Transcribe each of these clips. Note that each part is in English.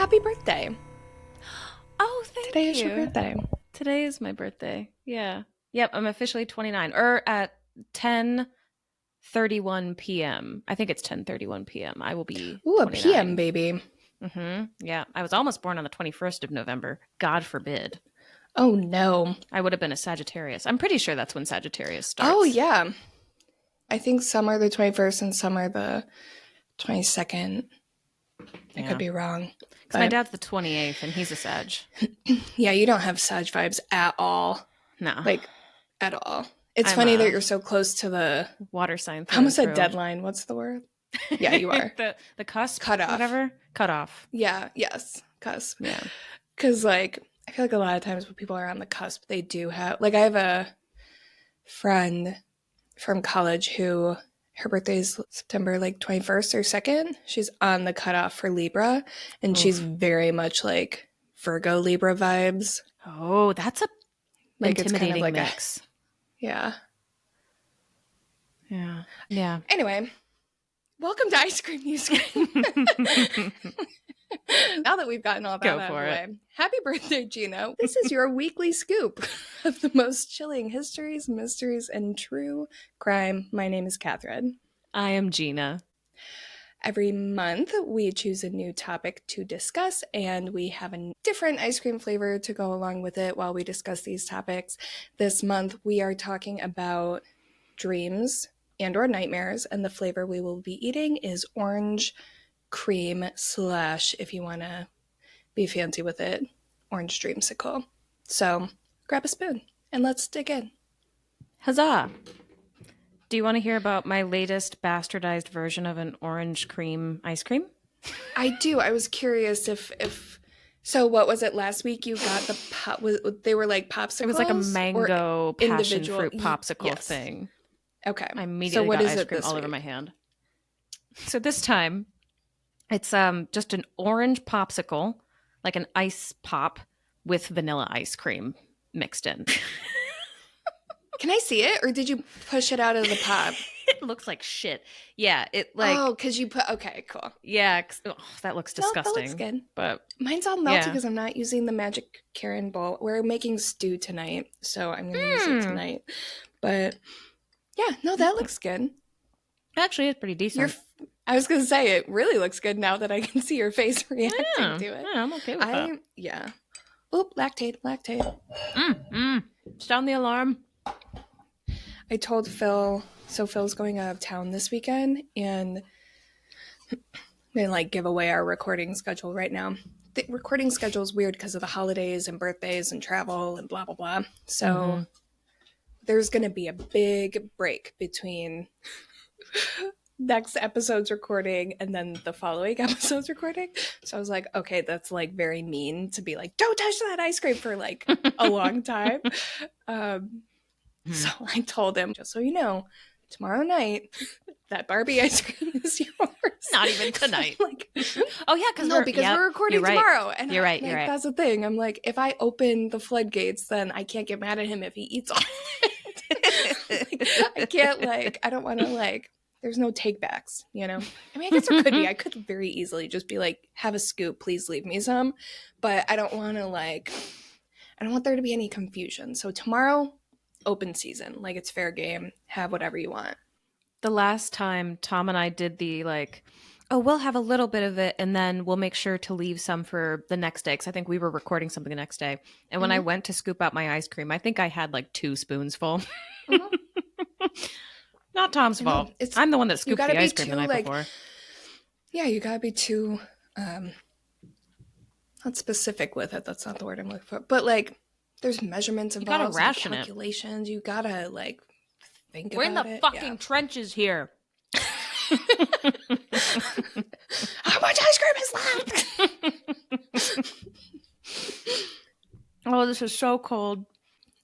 happy birthday. Oh, thank you. Today is your birthday. Today is my birthday. Yeah. Yep, I'm officially 29. At 10:31 p.m. I think it's 10:31 p.m. I will be Ooh, 29. a PM baby. Yeah. I was almost born on the 21st of November. God forbid. Oh, no. I would have been a Sagittarius. I'm pretty sure that's when Sagittarius starts. Oh, yeah. I think some are the 21st and some are the 22nd. I could be wrong. Because my dad's the 28th and he's a Sag. Yeah, you don't have Sag vibes at all. No. Like, at all. It's funny that you're so close to the... Water sign. I almost said deadline. What's the word? Yeah, you are. the cusp? Cutoff. Whatever? Cutoff. Yeah, yes. Cusp. Yeah. Because, like, I feel like a lot of times when people are on the cusp, they do have... Like, I have a friend from college who... Her birthday is September, like, 21st or 2nd. She's on the cutoff for Libra, and she's very much, like, Virgo Libra vibes. Oh, that's a like intimidating it's kind of like mix. Yeah. Yeah. Anyway, welcome to Ice Cream News. Now that we've gotten all that out of the way, happy birthday, Gina. This is your weekly scoop of the most chilling histories, mysteries, and true crime. My name is Kathryn. I am Gina. Every month, we choose a new topic to discuss, and we have a different ice cream flavor to go along with it while we discuss these topics. This month, we are talking about dreams and or nightmares, and the flavor we will be eating is orange cream / if you want to be fancy with it, orange dreamsicle. So grab a spoon and let's dig in. Huzzah! Do you want to hear about my latest bastardized version of an orange cream ice cream? I do. I was curious if so what was it last week you got the pop, they were like popsicles? It was like a mango passion fruit popsicle thing. Okay. I immediately got ice cream all over my hand. So this time it's just an orange popsicle, like an ice pop with vanilla ice cream mixed in. Can I see it, or did you push it out of the pop? It looks like shit. Yeah, it like... Oh, because you put... Okay, cool. Yeah, that looks disgusting. That looks good. But mine's all melty because I'm not using the magic Karen bowl. We're making stew tonight, so I'm going to use it tonight. But yeah, no, that looks good. Actually, it's pretty decent. I was going to say, it really looks good now that I can see your face reacting to it. Yeah, I'm okay with that. Yeah. Oop, lactate. Sound the alarm. I told Phil, so Phil's going out of town this weekend, and I'm going to like give away our recording schedule right now. The recording schedule is weird because of the holidays and birthdays and travel and blah, blah, blah. So there's going to be a big break between next episode's recording and then the following episode's recording. So I was like, okay, that's like very mean to be like, don't touch that ice cream for like a long time. So I told him, just so you know, tomorrow night, that Barbie ice cream is yours. Not even tonight. Like, oh, yeah, because we're recording tomorrow. And you're right. That's the thing. I'm like, if I open the floodgates, then I can't get mad at him if he eats all it. I can't, I don't want to, there's no takebacks, you know? I mean, I guess there could be. I could very easily just be like, have a scoop, please leave me some. But I don't want to, I don't want there to be any confusion. So tomorrow, open season, it's fair game, have whatever you want. The last time Tom and I did the we'll have a little bit of it and then we'll make sure to leave some for the next day, because I think we were recording something the next day, and when I went to scoop out my ice cream, I think I had 2 spoons full. Not Tom's fault. I'm the one that scooped the ice cream the night before. Yeah, you gotta be too not specific with it, that's not the word I'm looking for, but there's measurements involved. You gotta ration calculations. You gotta think We're about it. We're in the fucking trenches here. How much ice cream is left? Oh, this is so cold.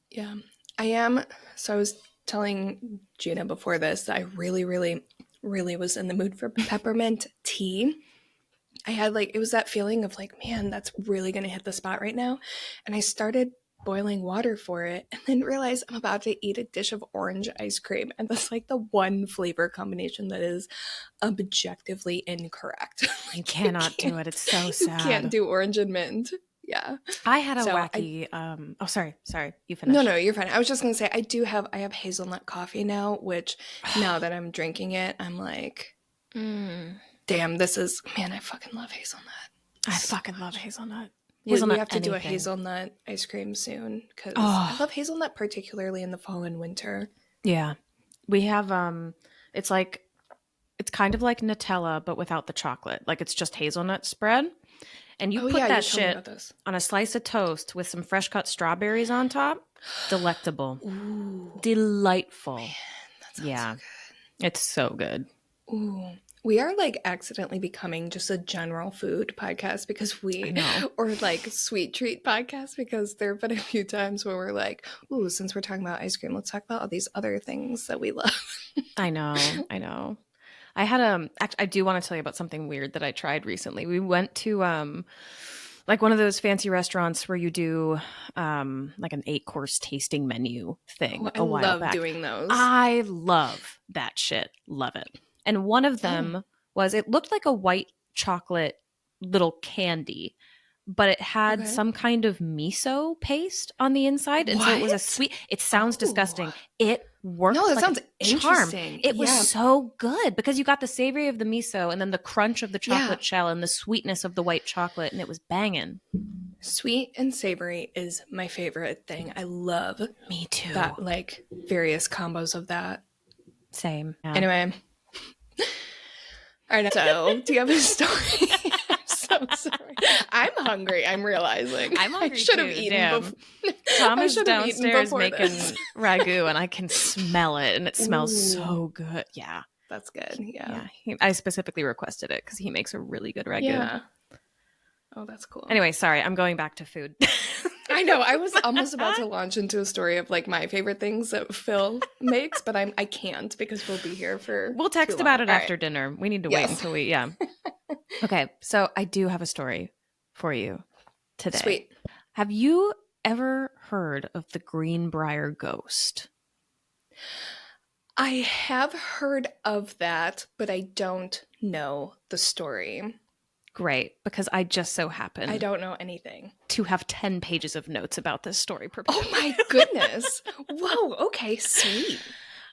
Yeah, I am. So I was telling Gina before this that I really, really, really was in the mood for peppermint tea. I had it was that feeling of man, that's really gonna hit the spot right now. And I started boiling water for it and then realize I'm about to eat a dish of orange ice cream. And that's like the one flavor combination that is objectively incorrect. Like, You cannot do it. It's so you can't sad. do orange and mint. Yeah. I had a So wacky. Oh, sorry. You no, finish. you're fine. I was just gonna say I have hazelnut coffee now, which now that I'm drinking it, I'm like, damn, this is, man, I fucking love hazelnut. I fucking love hazelnut. We Hazelnut have to do a anything. hazelnut ice cream soon because I Oh, love hazelnut, particularly in the fall and winter. yeah. We have it's like it's kind of like Nutella but without the chocolate. Like it's just hazelnut spread. And you Oh put yeah, you that told me shit about this. on a slice of toast with some fresh cut strawberries on top. Delectable. Ooh, Delightful. man, that sounds Yeah. so It's so good. good. Ooh. We are like accidentally becoming just a general food podcast because I know. or like sweet treat podcast because there have been a few times where we're like, ooh, since we're talking about ice cream, let's talk about all these other things that we love. I know. I had I do want to tell you about something weird that I tried recently. We went to like one of those fancy restaurants where you do like an 8-course tasting menu thing Oh, I a while love back. doing those. I love that shit. Love it. And one of them was, it looked like a white chocolate little candy, but it had some kind of miso paste on the inside. And so it was a What? sweet, it sounds disgusting. It worked No, that like sounds a charm. interesting. It was Yeah. so good because you got the savory of the miso and then the crunch of the chocolate shell and the sweetness of the white chocolate, and it was banging. Sweet and savory is my favorite thing. I love Me too. that, like various combos of that. Same. Yeah. Anyway. All right, so do you have a story? I'm so sorry. I'm hungry, I'm realizing. I'm hungry I should have too, eaten damn. before. Tom I is should have eaten downstairs before making this. ragu, and I can smell it, and it smells Ooh. so good. Yeah. That's good. Yeah. I specifically requested it because he makes a really good ragu. Yeah. Oh, that's cool. Anyway, sorry, I'm going back to food. I know. I was almost about to launch into a story of like my favorite things that Phil makes, but I can't because we'll be here for. We'll text about it after dinner. We need to wait until we. Yeah. Okay, so I do have a story for you today. Sweet. Have you ever heard of the Greenbrier ghost? I have heard of that, but I don't know the story. Great, because I just so happen I don't know anything to have 10 pages of notes about this story prepared. Oh my goodness. Whoa, okay, sweet.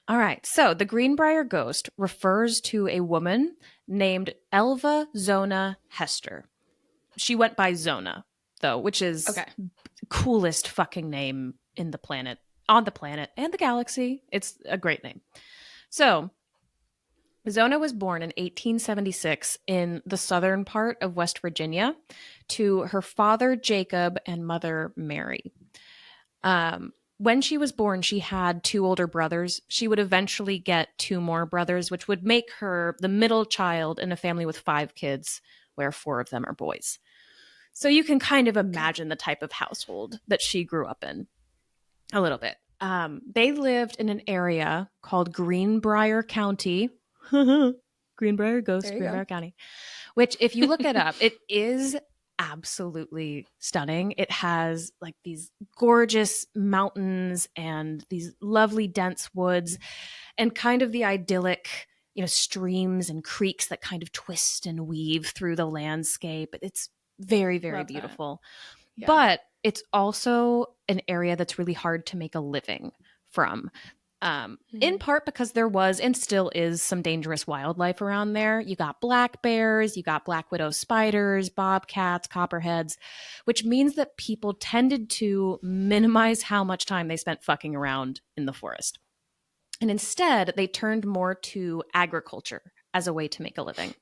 All right, so the Greenbrier ghost refers to a woman named Elva Zona Heaster. She went by Zona, though, which is coolest fucking name on the planet and the galaxy. It's a great name. So Zona was born in 1876 in the southern part of West Virginia to her father, Jacob, and mother, Mary. When she was born, she had 2 older brothers. She would eventually get 2 more brothers, which would make her the middle child in a family with 5 kids, where 4 of them are boys. So you can kind of imagine the type of household that she grew up in a little bit. They lived in an area called Greenbrier County. Greenbrier Ghost, Greenbrier County. Which, if you look it up, it is absolutely stunning. It has like these gorgeous mountains and these lovely dense woods and kind of the idyllic, streams and creeks that kind of twist and weave through the landscape. It's very, very beautiful. Yeah. But it's also an area that's really hard to make a living from. In part because there was and still is some dangerous wildlife around there. You got black bears, you got black widow spiders, bobcats, copperheads, which means that people tended to minimize how much time they spent fucking around in the forest. And instead, they turned more to agriculture as a way to make a living.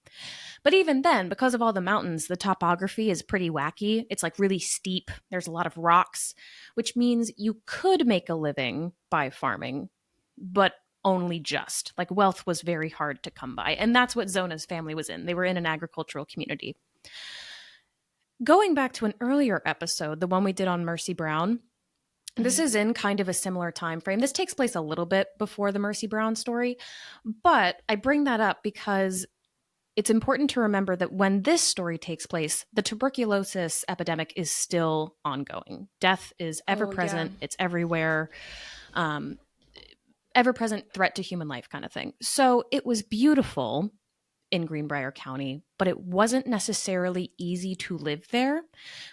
But even then, because of all the mountains, the topography is pretty wacky. It's like really steep. There's a lot of rocks, which means you could make a living by farming, but only just. Like, wealth was very hard to come by. And that's what Zona's family was in. They were in an agricultural community. Going back to an earlier episode, the one we did on Mercy Brown, this is in kind of a similar time frame. This takes place a little bit before the Mercy Brown story, but I bring that up because it's important to remember that when this story takes place, the tuberculosis epidemic is still ongoing. Death is ever Oh, yeah. present, it's everywhere, ever present threat to human life kind of thing. So it was beautiful in Greenbrier County, but it wasn't necessarily easy to live there,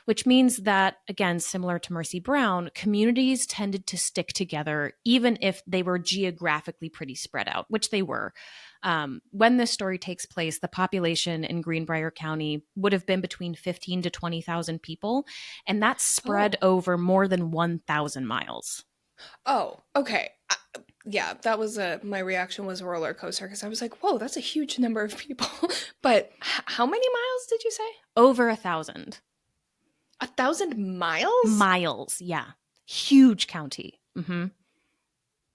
which means that, again, similar to Mercy Brown, communities tended to stick together even if they were geographically pretty spread out, which they were. When this story takes place, the population in Greenbrier County would have been between 15 to 20,000 people, and that's spread over more than 1,000 miles. Oh, okay. Yeah, that was my reaction was a roller coaster because I was like, whoa, that's a huge number of people. But how many miles did you say? Over 1,000. 1,000 miles? Miles, yeah. Huge county. Mm-hmm.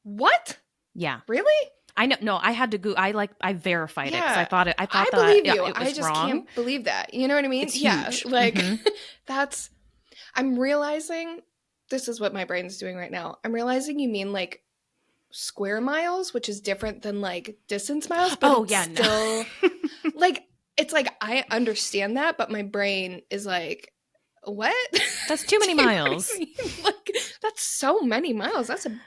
What? Yeah. Really? I know. No, I had to go. I verified it because I thought I that believe you. it was I just wrong. can't believe that. You know what I mean? It's yeah. huge. Like Mm-hmm. that's. I'm realizing this is what my brain's doing right now. I'm realizing you mean like square miles, which is different than like distance miles. But still like it's like I understand that, but my brain is like, what? That's too many miles. I mean? Like that's so many miles. That's a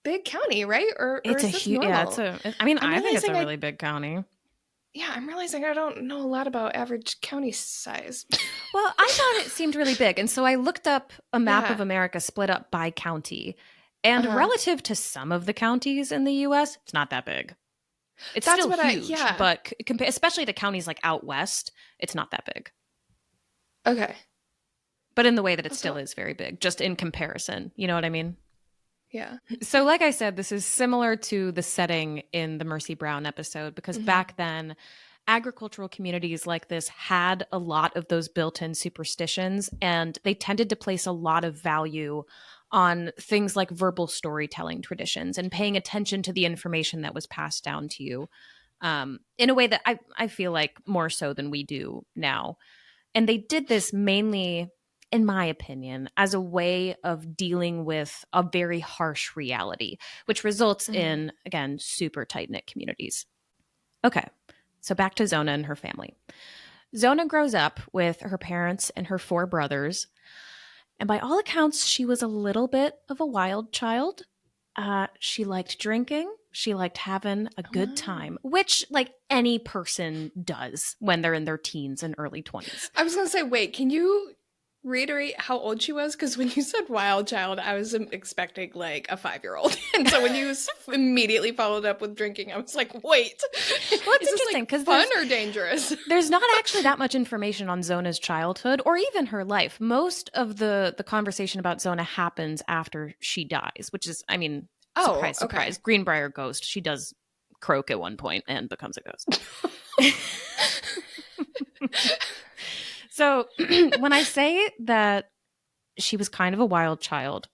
big county, right? Or It's is a this huge. normal? Yeah, I mean, I think it's a really big county. Yeah, I'm realizing I don't know a lot about average county size. Well, I thought it seemed really big, and so I looked up a map of America split up by county, and relative to some of the counties in the U.S., it's not that big. It's still huge, but especially to counties like out west, it's not that big. Okay. But in the way that it still is very big, just in comparison. You know what I mean? Yeah. So like I said, this is similar to the setting in the Mercy Brown episode because back then, agricultural communities like this had a lot of those built-in superstitions, and they tended to place a lot of value on things like verbal storytelling traditions and paying attention to the information that was passed down to you in a way that I feel like more so than we do now. And they did this mainly, in my opinion, as a way of dealing with a very harsh reality, which results in, again, super tight-knit communities. Okay, so back to Zona and her family. Zona grows up with her parents and her 4 brothers. And by all accounts, she was a little bit of a wild child. She liked drinking. She liked having a good time, which like any person does when they're in their teens and early 20s. I was going to say, wait, can you reiterate how old she was? Because when you said wild child, I was expecting like a 5-year-old. And so when you immediately followed up with drinking, I was like, wait. Well, it's interesting because fun or dangerous? There's not actually that much information on Zona's childhood or even her life. Most of the conversation about Zona happens after she dies, which is, I mean, surprise, surprise. Greenbrier ghost. She does croak at one point and becomes a ghost. So when I say that she was kind of a wild child,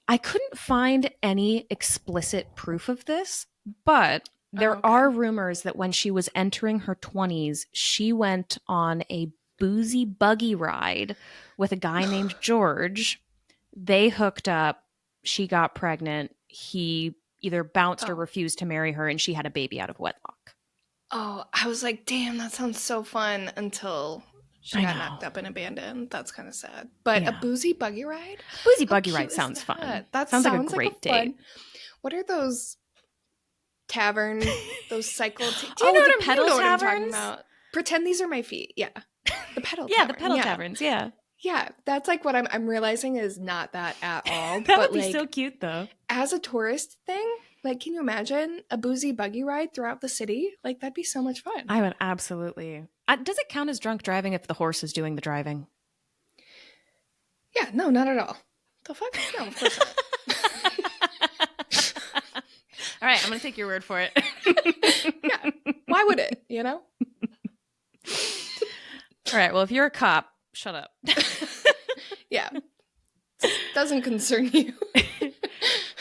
I couldn't find any explicit proof of this, but there are rumors that when she was entering her 20s, she went on a boozy buggy ride with a guy named George. They hooked up. She got pregnant. He either bounced or refused to marry her, and she had a baby out of wedlock. Oh, I was like, damn, that sounds so fun until she got knocked up and abandoned. That's kind of sad. But a boozy buggy ride? Boozy buggy ride sounds fun. That sounds like a great date. What are those tavern, those cycle? Do you know what pedal taverns? I'm talking about? Pretend these are my feet. Yeah. The pedal tavern. The pedal taverns, yeah. Yeah, that's like what I'm realizing is not that at all. That would be so cute, though. As a tourist thing, like, can you imagine a boozy buggy ride throughout the city? Like, that'd be so much fun. I would absolutely. Does it count as drunk driving if the horse is doing the driving? Yeah, no, not at all. The fuck? No, of course not. All right, I'm going to take your word for it. Yeah, why would it, you know? All right, well, if you're a cop, shut up. Yeah. Doesn't concern you.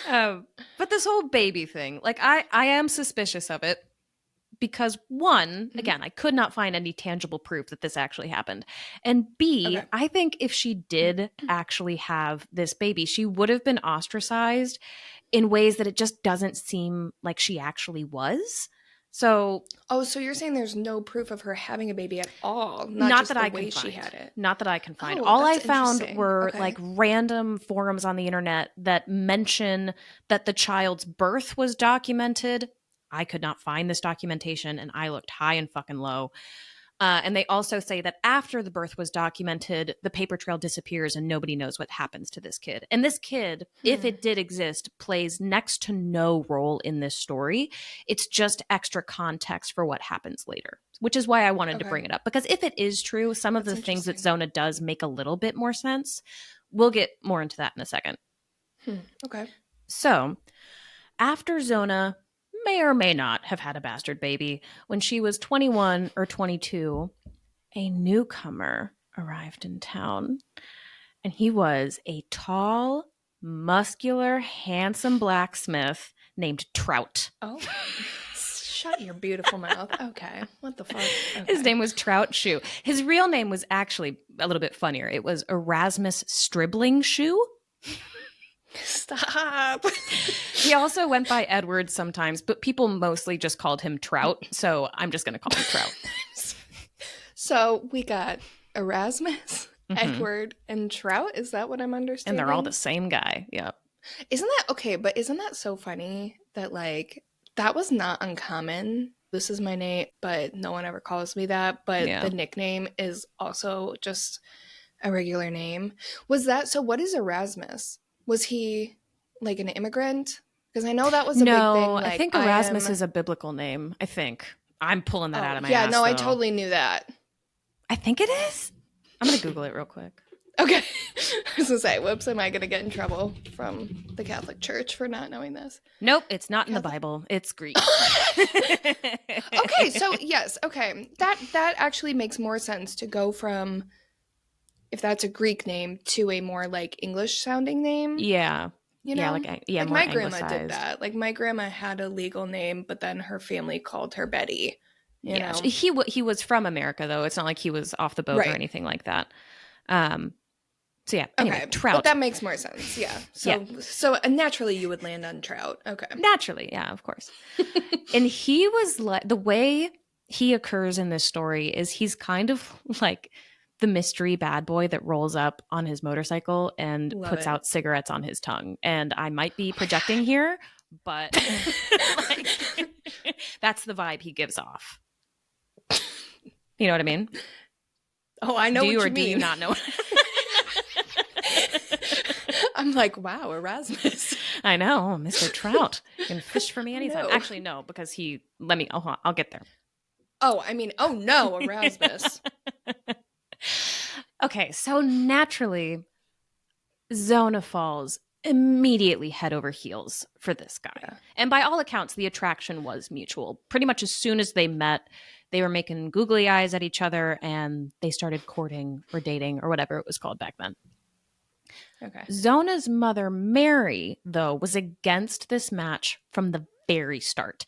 But this whole baby thing, like I am suspicious of it because one, again, I could not find any tangible proof that this actually happened. And B, I think if she did actually have this baby, she would have been ostracized in ways that it just doesn't seem like she actually was. So Oh, so you're saying there's no proof of her having a baby at all, not not just that the I can way she find. had it. Not that I can find. Oh, All I that's found interesting. were Okay. like random forums on the internet that mention that the child's birth was documented. I could not find this documentation, and I looked high and fucking low. And they also say that after the birth was documented, the paper trail disappears and nobody knows what happens to this kid. And this kid, if it did exist, plays next to no role in this story. It's just extra context for what happens later, which is why I wanted to bring it up. Because if it is true, some of the things that Zona does make a little bit more sense. We'll get more into that in a second. Okay. So, after Zona may or may not have had a bastard baby, when she was 21 or 22, a newcomer arrived in town. And he was a tall, muscular, handsome blacksmith named Trout. Oh, shut your beautiful mouth. Okay. What the fuck? Okay. His name was Trout Shoe. His real name was actually a little bit funnier. It was Erasmus Stribling Shoe. Stop. He also went by Edward sometimes, but people mostly just called him Trout, so I'm just going to call him Trout. So we got Erasmus, Edward, and Trout. Is that what I'm understanding? And they're all the same guy. Yep. Isn't that okay? But isn't that so funny that like that was not uncommon? This is my name, but no one ever calls me that. But the nickname is also just a regular name. Was that so? What is Erasmus? Was he like an immigrant? Because I know that was a big thing. Like, I think Erasmus is a biblical name. I think I'm pulling that out of my ass. Yeah, no, though. I totally knew that. I think it is. I'm gonna Google it real quick. Okay. I was gonna say, whoops, am I gonna get in trouble from the Catholic Church for not knowing this? Nope, it's not in the Bible. It's Greek. Okay, so yes, okay. That actually makes more sense to go from, if that's a Greek name, to a more like English sounding name. Yeah. You know? Like like more my grandma anglicized. did that. Like my grandma had a legal name, but then her family called her Betty. You know? He was from America though. It's not like he was off the boat or anything like that. So yeah. Anyway, Trout. But that makes more sense. Yeah. So naturally you would land on Trout. Okay. Naturally, yeah, of course. And he was like, the way he occurs in this story is he's kind of like the mystery bad boy that rolls up on his motorcycle and puts out cigarettes on his tongue. And I might be projecting here, but like, that's the vibe he gives off. You know what I mean? Oh, I know what you mean. Do you not know? I'm like, wow, Erasmus. I know, Mr. Trout. You can fish for me anytime. No. Actually, no, because I'll get there. Oh, I mean, oh no, Erasmus. Okay, so naturally, Zona falls immediately head over heels for this guy. Yeah. And by all accounts, the attraction was mutual. Pretty much as soon as they met, they were making googly eyes at each other and they started courting or dating or whatever it was called back then. Okay. Zona's mother, Mary, though, was against this match from the very start.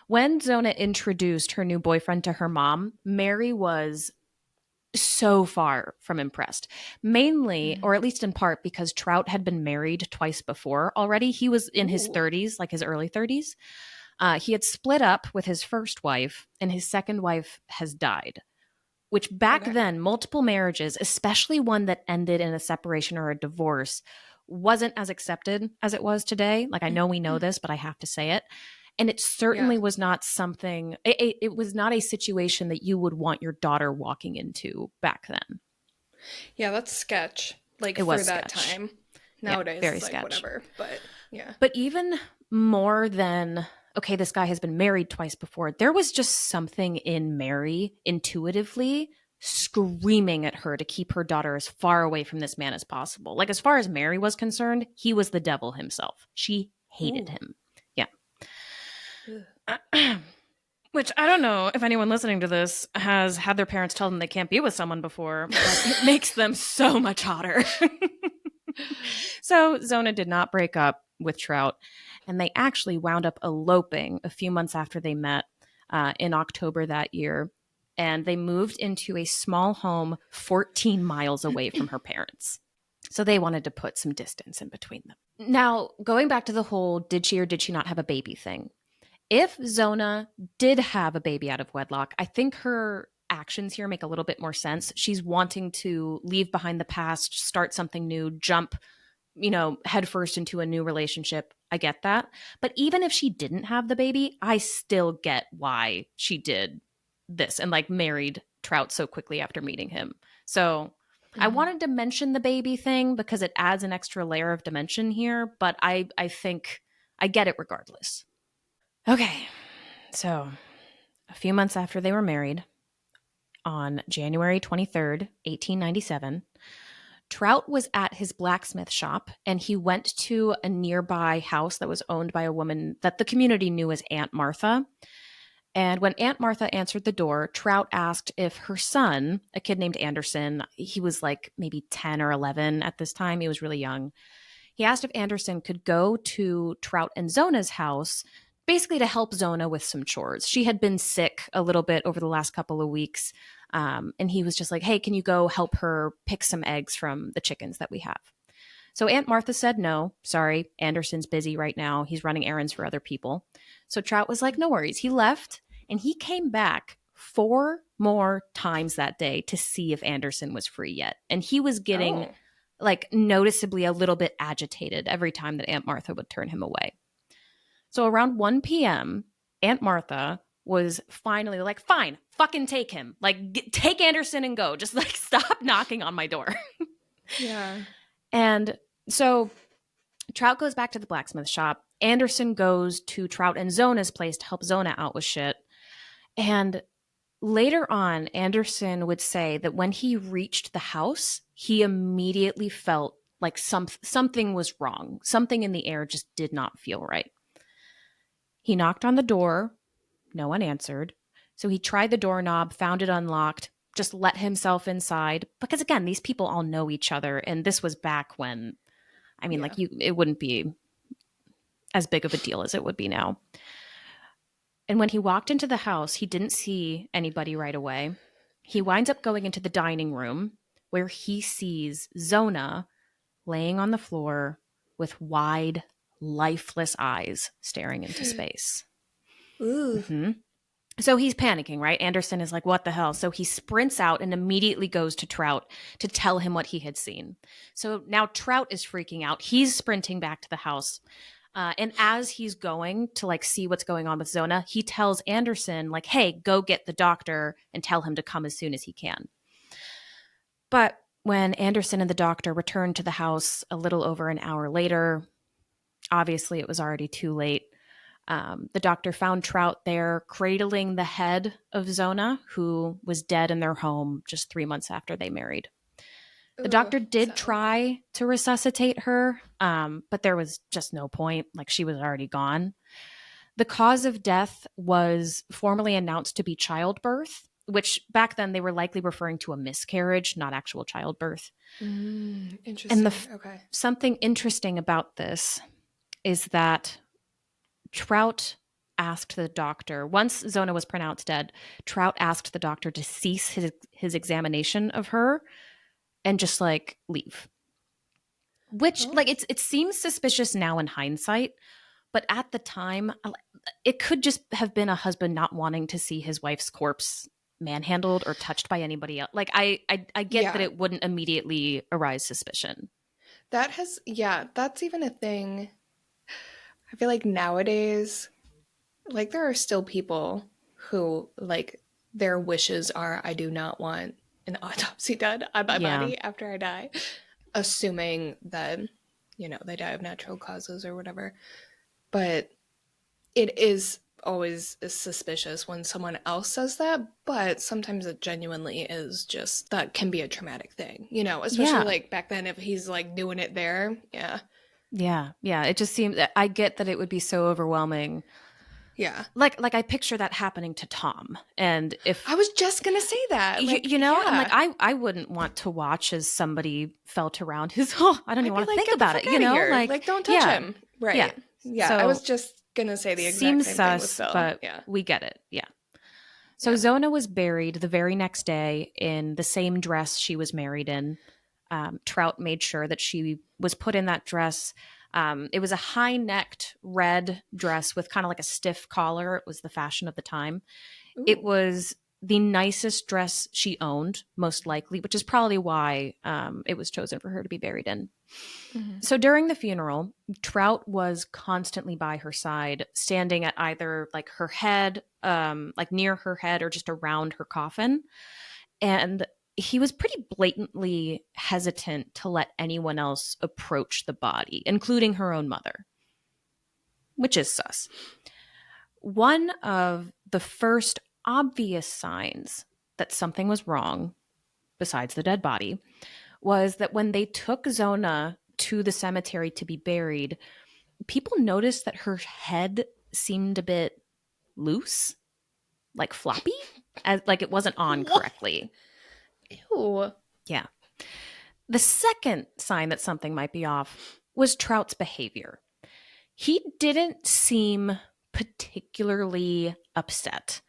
When Zona introduced her new boyfriend to her mom, Mary was so far from impressed. Mainly, or at least in part, because Trout had been married twice before already. He was in his 30s, like his early 30s. He had split up with his first wife, and his second wife has died. Which back then, multiple marriages, especially one that ended in a separation or a divorce, wasn't as accepted as it was today. Like, I know we know this, but I have to say it. And it certainly was not something, it was not a situation that you would want your daughter walking into back then. Yeah, that's sketch. Like, it was for that sketch. time. Nowadays, very it's like sketch. Whatever. But, yeah. But even more than, okay, this guy has been married twice before, there was just something in Mary intuitively screaming at her to keep her daughter as far away from this man as possible. Like, as far as Mary was concerned, he was the devil himself. She hated him. Yeah. Which, I don't know if anyone listening to this has had their parents tell them they can't be with someone before, but it makes them so much hotter. So Zona did not break up with Trout, and they actually wound up eloping a few months after they met in October that year. And they moved into a small home 14 miles away from her parents. So they wanted to put some distance in between them. Now, going back to the whole did she or did she not have a baby thing, If Zona did have a baby out of wedlock, I think her actions here make a little bit more sense. She's wanting to leave behind the past, start something new, jump, headfirst into a new relationship. I get that. But even if she didn't have the baby, I still get why she did this and like married Trout so quickly after meeting him. So I Mhm. wanted to mention the baby thing because it adds an extra layer of dimension here, but I think I get it regardless. Okay. So a few months after they were married, on January 23rd, 1897, Trout was at his blacksmith shop and he went to a nearby house that was owned by a woman that the community knew as Aunt Martha. And when Aunt Martha answered the door, Trout asked if her son, a kid named Anderson, he was like maybe 10 or 11 at this time, he was really young. He asked if Anderson could go to Trout and Zona's house, basically to help Zona with some chores. She had been sick a little bit over the last couple of weeks. And he was just like, hey, can you go help her pick some eggs from the chickens that we have? So Aunt Martha said, no, sorry, Anderson's busy right now. He's running errands for other people. So Trout was like, no worries. He left and he came back 4 more times that day to see if Anderson was free yet. And he was getting Oh. like noticeably a little bit agitated every time that Aunt Martha would turn him away. So around 1 p.m., Aunt Martha was finally like, fine, fucking take him. Like, take Anderson and go. Just like, stop knocking on my door. Yeah. And so Trout goes back to the blacksmith shop. Anderson goes to Trout and Zona's place to help Zona out with shit. And later on, Anderson would say that when he reached the house, he immediately felt like something was wrong. Something in the air just did not feel right. He knocked on the door. No one answered. So he tried the doorknob, found it unlocked, just let himself inside. Because again, these people all know each other. And this was back when, I mean, Yeah. it wouldn't be as big of a deal as it would be now. And when he walked into the house, he didn't see anybody right away. He winds up going into the dining room where he sees Zona laying on the floor with wide, lifeless eyes staring into space. Ooh. Mm-hmm. So he's panicking, right? Anderson is like, what the hell? So he sprints out and immediately goes to Trout to tell him what he had seen. So now Trout is freaking out. He's sprinting back to the house. And as he's going to like see what's going on with Zona, he tells Anderson like, hey, go get the doctor and tell him to come as soon as he can. But when Anderson and the doctor returned to the house a little over an hour later, obviously it was already too late. The doctor found Trout there cradling the head of Zona, who was dead in their home just 3 months after they married. The Ooh. doctor did Sad. try to resuscitate her, but there was just no point. Like, she was already gone. The cause of death was formally announced to be childbirth, which back then they were likely referring to a miscarriage, not actual childbirth. And Interesting. Okay. something interesting about this is that Trout asked the doctor, once Zona was pronounced dead, Trout asked the doctor to cease his examination of her and just like leave. Which Oh. like it seems suspicious now in hindsight, but at the time it could just have been a husband not wanting to see his wife's corpse manhandled or touched by anybody else. Like I get that Yeah. it wouldn't immediately arise suspicion. That's even a thing. I feel like nowadays, like, there are still people who, like, their wishes are, I do not want an autopsy done on my Yeah. body after I die, assuming that, they die of natural causes or whatever. But it is always suspicious when someone else says that, but sometimes it genuinely is just that can be a traumatic thing, especially Yeah. like back then if he's like doing it there. Yeah. Yeah. Yeah. It just seems I get that it would be so overwhelming. Yeah. Like I picture that happening to Tom. And if I was just going to say that. Like, and like yeah. I wouldn't want to watch as somebody felt around his oh, I don't even I'd be want to like, think get the about fuck it, out of here. like Like, don't touch yeah. him. Yeah. Right. Yeah. I was So just going to say the exact seems same thing with sus, Phil. but Yeah. we get it. Yeah. So Yeah. Zona was buried the very next day in the same dress she was married in. Trout made sure that she was put in that dress. It was a high necked red dress with kind of like a stiff collar. It was the fashion of the time. It Ooh. was the nicest dress she owned, most likely, which is probably why it was chosen for her to be buried in. Mhm. So during the funeral, Trout was constantly by her side, standing at either like her head, like near her head, or just around her coffin. And he was pretty blatantly hesitant to let anyone else approach the body, including her own mother, which is sus. One of the first obvious signs that something was wrong, besides the dead body, was that when they took Zona to the cemetery to be buried, people noticed that her head seemed a bit loose, like floppy, as like it wasn't on What? correctly. Ew. Yeah. The second sign that something might be off was Trout's behavior. He didn't seem particularly upset.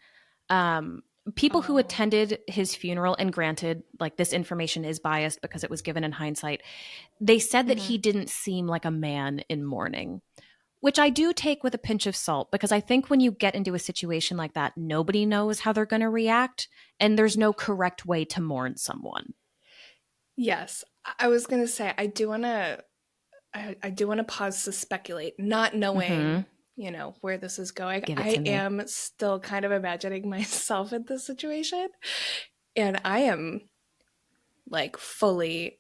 Um, People who Oh. attended his funeral, and granted, like this information is biased because it was given in hindsight, they said that Mhm. he didn't seem like a man in mourning, which I do take with a pinch of salt because I think when you get into a situation like that, nobody knows how they're going to react, and there's no correct way to mourn someone. Yes. I was gonna say I do want to pause to speculate, not knowing, Mm-hmm. where this is going. Give it I to me. am still kind of imagining myself in this situation, and I am like fully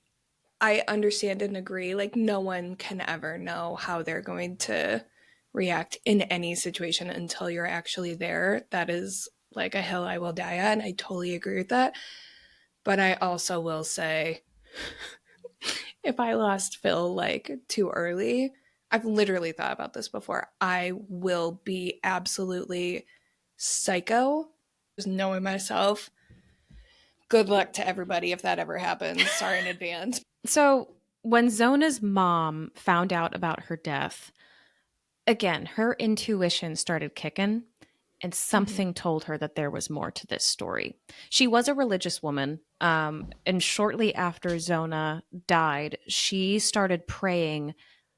I understand and agree. Like, no one can ever know how they're going to react in any situation until you're actually there. That is like a hill I will die on. I totally agree with that. But I also will say, if I lost Phil like too early, I've literally thought about this before. I will be absolutely psycho. Just knowing myself. Good luck to everybody if that ever happens. Sorry in advance. So, when Zona's mom found out about her death, again, her intuition started kicking, and Mm-hmm. something told her that there was more to this story. She was a religious woman, and shortly after Zona died, she started praying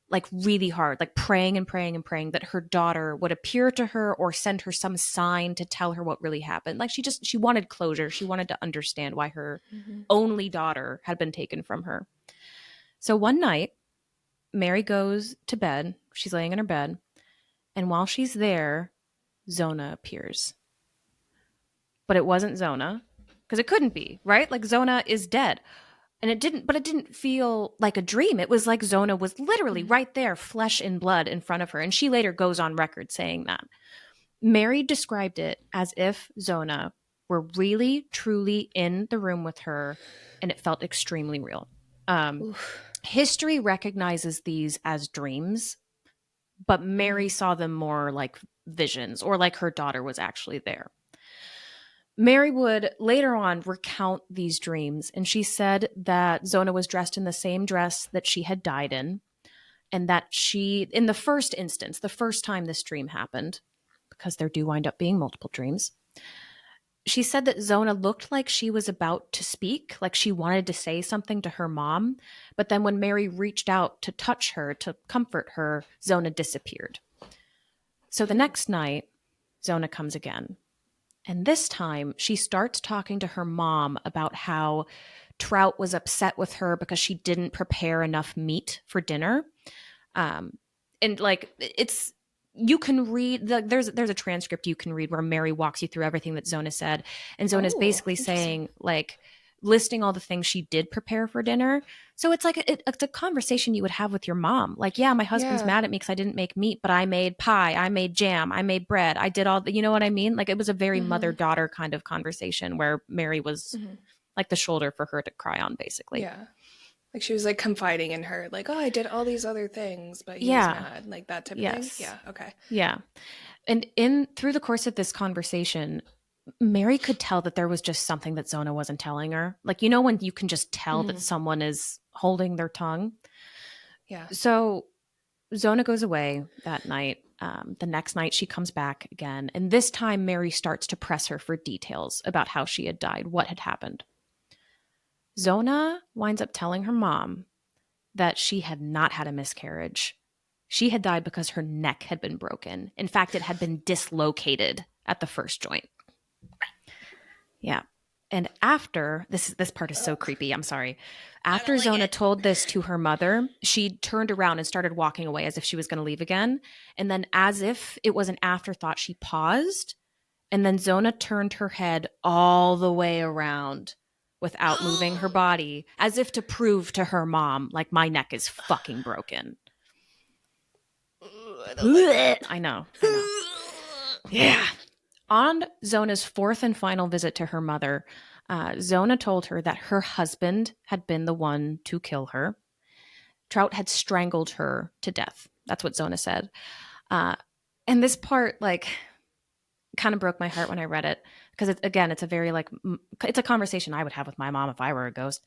like really hard, like praying and praying and praying that her daughter would appear to her or send her some sign to tell her what really happened. Like she wanted closure. She wanted to understand why her Mm-hmm. only daughter had been taken from her. So one night, Mary goes to bed. She's laying in her bed, and while she's there, Zona appears. But it wasn't Zona because it couldn't be, right? Like Zona is dead. And it didn't feel like a dream. It was like Zona was literally Mm-hmm. right there, flesh and blood in front of her. And she later goes on record saying that. Mary described it as if Zona were really, truly in the room with her, and it felt extremely real. Um, Oof. History recognizes these as dreams, but Mary Mm-hmm. saw them more like visions or like her daughter was actually there. Mary would later on recount these dreams, and she said that Zona was dressed in the same dress that she had died in, and that she, in the first instance, the first time this dream happened, because there do wind up being multiple dreams, she said that Zona looked like she was about to speak, like she wanted to say something to her mom, but then when Mary reached out to touch her, to comfort her, Zona disappeared. So the next night, Zona comes again. And this time, she starts talking to her mom about how Trout was upset with her because she didn't prepare enough meat for dinner. Um, and like, it's, you can read there's a transcript you can read where Mary walks you through everything that Zona said, and Zona's Oh, basically interesting. saying like listing all the things she did prepare for dinner. So it's like it's a conversation you would have with your mom. Like, yeah, my husband's Yeah. mad at me because I didn't make meat, but I made pie, I made jam, I made bread, I did all the, you know what I mean? Like it was a very mother Mm-hmm. daughter kind of conversation where Mary was Mm-hmm. like the shoulder for her to cry on, basically. Yeah. Like she was like confiding in her, like, oh, I did all these other things, but he was Yeah. mad, like that type of thing. Yes. Yeah. Okay. Yeah. And in through the course of this conversation, Mary could tell that there was just something that Zona wasn't telling her. Like, you know, when you can just tell that Mm-hmm. someone is holding their tongue. Yeah. So Zona goes away that night. The next night, she comes back again. And this time, Mary starts to press her for details about how she had died, what had happened. Zona winds up telling her mom that she had not had a miscarriage. She had died because her neck had been broken. In fact, it had been dislocated at the first joint. Yeah. And after this part is so creepy. I'm sorry. After Zona told this to her mother, she turned around and started walking away as if she was going to leave again. And then, as if it was an afterthought, she paused. And then Zona turned her head all the way around without moving her body, as if to prove to her mom, like, my neck is fucking broken. I know. Yeah. On Zona's fourth and final visit to her mother, Zona told her that her husband had been the one to kill her. Trout had strangled her to death. That's what Zona said. And this part, like, kind of broke my heart when I read it because, it's a very, like, it's a conversation I would have with my mom if I were a ghost.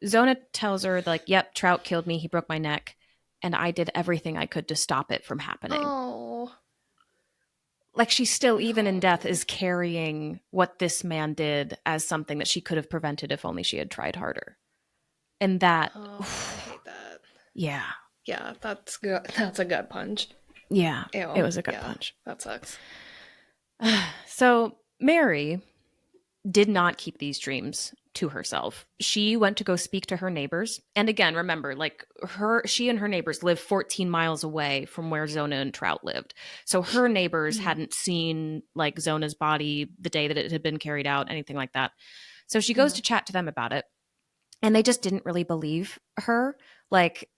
Zona tells her, like, yep, Trout killed me. He broke my neck. And I did everything I could to stop it from happening. Oh. Like, she still, even in death, is carrying what this man did as something that she could have prevented if only she had tried harder. And that, I hate that. Yeah. Yeah, that's good. That's a gut punch. Yeah, Ew. it was a gut punch. That sucks. So Mary did not keep these dreams to herself. She went to go speak to her neighbors. And again, remember, like, she and her neighbors live 14 miles away from where Zona and Trout lived. So her neighbors hadn't seen, like, Zona's body the day that it had been carried out, anything like that. So she goes to chat to them about it. And they just didn't really believe her. Like,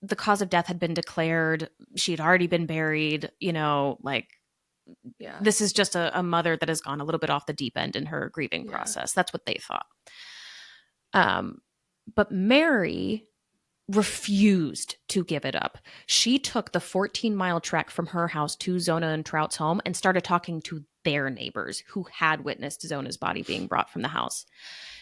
the cause of death had been declared. She had already been buried, like, Yeah. this is just a mother that has gone a little bit off the deep end in her grieving process. That's what they thought. But Mary refused to give it up. She took the 14-mile trek from her house to Zona and Trout's home and started talking to their neighbors who had witnessed Zona's body being brought from the house.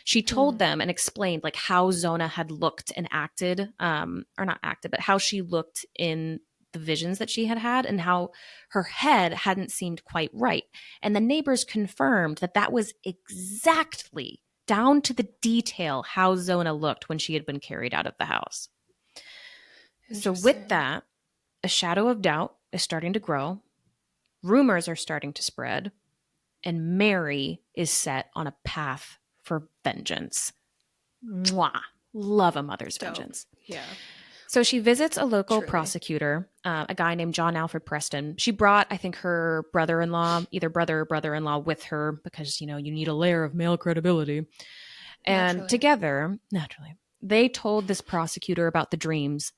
She told them and explained, like, how Zona had looked and acted, or not acted, but how she looked in the visions that she had had and how her head hadn't seemed quite right. And the neighbors confirmed that that was exactly, down to the detail, how Zona looked when she had been carried out of the house. So with that, a shadow of doubt is starting to grow. Rumors are starting to spread. And Mary is set on a path for vengeance. Mwah. Love a mother's vengeance. Yeah. So she visits a local prosecutor, a guy named John Alfred Preston. She brought, I think, her brother-in-law, either brother or brother-in-law, with her because, you need a layer of male credibility. And together, naturally, they told this prosecutor about the dreams.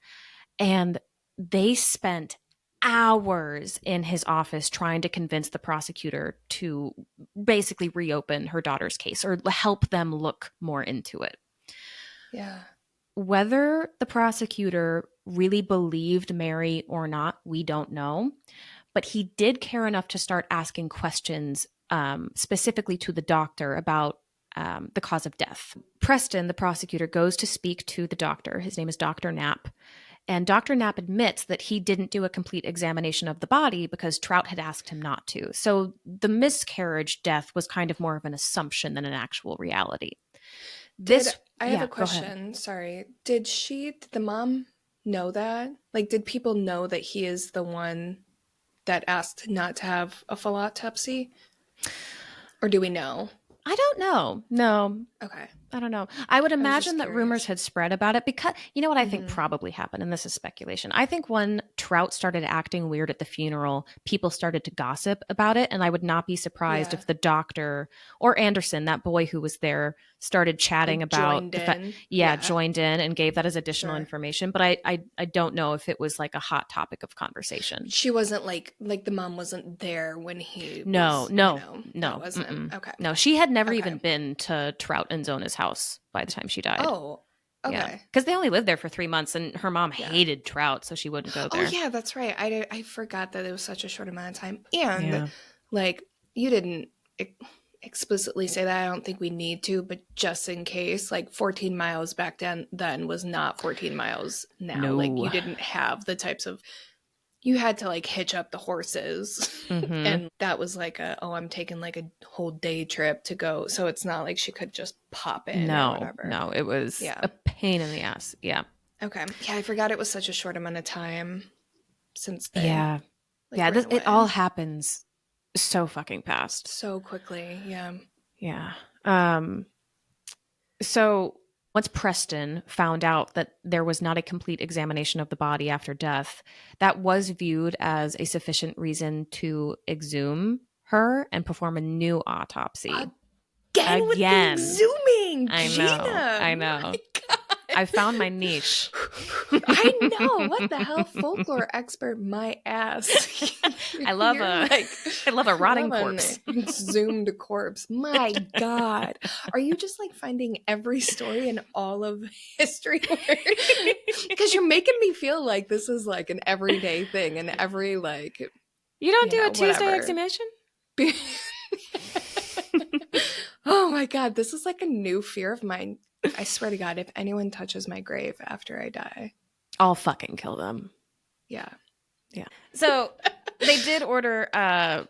And they spent hours in his office trying to convince the prosecutor to basically reopen her daughter's case or help them look more into it. Yeah. Whether the prosecutor really believed Mary or not, we don't know. But he did care enough to start asking questions specifically to the doctor about the cause of death. Preston, the prosecutor, goes to speak to the doctor. His name is Dr. Knapp. And Dr. Knapp admits that he didn't do a complete examination of the body because Trout had asked him not to. So the miscarriage death was kind of more of an assumption than an actual reality. I have a question. Sorry. Did the mom know that? Like, did people know that he is the one that asked not to have a full autopsy? Or do we know? I don't know. No. Okay. I don't know. I would imagine that rumors had spread about it because, you know what I think probably happened, and this is speculation. I think when Trout started acting weird at the funeral, people started to gossip about it, and I would not be surprised if the doctor or Anderson, that boy who was there, started chatting about joined in and gave that as additional information. But I don't know if it was like a hot topic of conversation. She wasn't like the mom wasn't there when he No. wasn't. Okay. No, she had never even been to Trout and Zona's house by the time she died. Oh, okay. Because they only lived there for 3 months, and her mom hated Trout, so she wouldn't go there. Oh, yeah, that's right. I forgot that it was such a short amount of time. And, like, you didn't explicitly say that. I don't think we need to, but just in case, like, 14 miles back then was not 14 miles now. No. Like, you didn't have the types of... You had to, like, hitch up the horses. And that was like I'm taking, like, a whole day trip to go. So it's not like she could just pop in or whatever. No, it was a pain in the ass. Yeah. Okay. Yeah, I forgot it was such a short amount of time. since they Yeah. ran away. It all happens so fucking fast. So quickly. Yeah. Yeah. So once Preston found out that there was not a complete examination of the body after death, that was viewed as a sufficient reason to exhume her and perform a new autopsy. Again with the exhuming, I Gina. know. My God. I found my niche. I know. What the hell? Folklore expert, my ass. I love a rotting corpse. Exhumed corpse. My God. Are you just like finding every story in all of history? Because you're making me feel like this is like an everyday thing and every like. You don't do a Tuesday whatever. exhumation? Oh my God. This is like a new fear of mine. I swear to God, if anyone touches my grave after I die, I'll fucking kill them. Yeah. So they did order an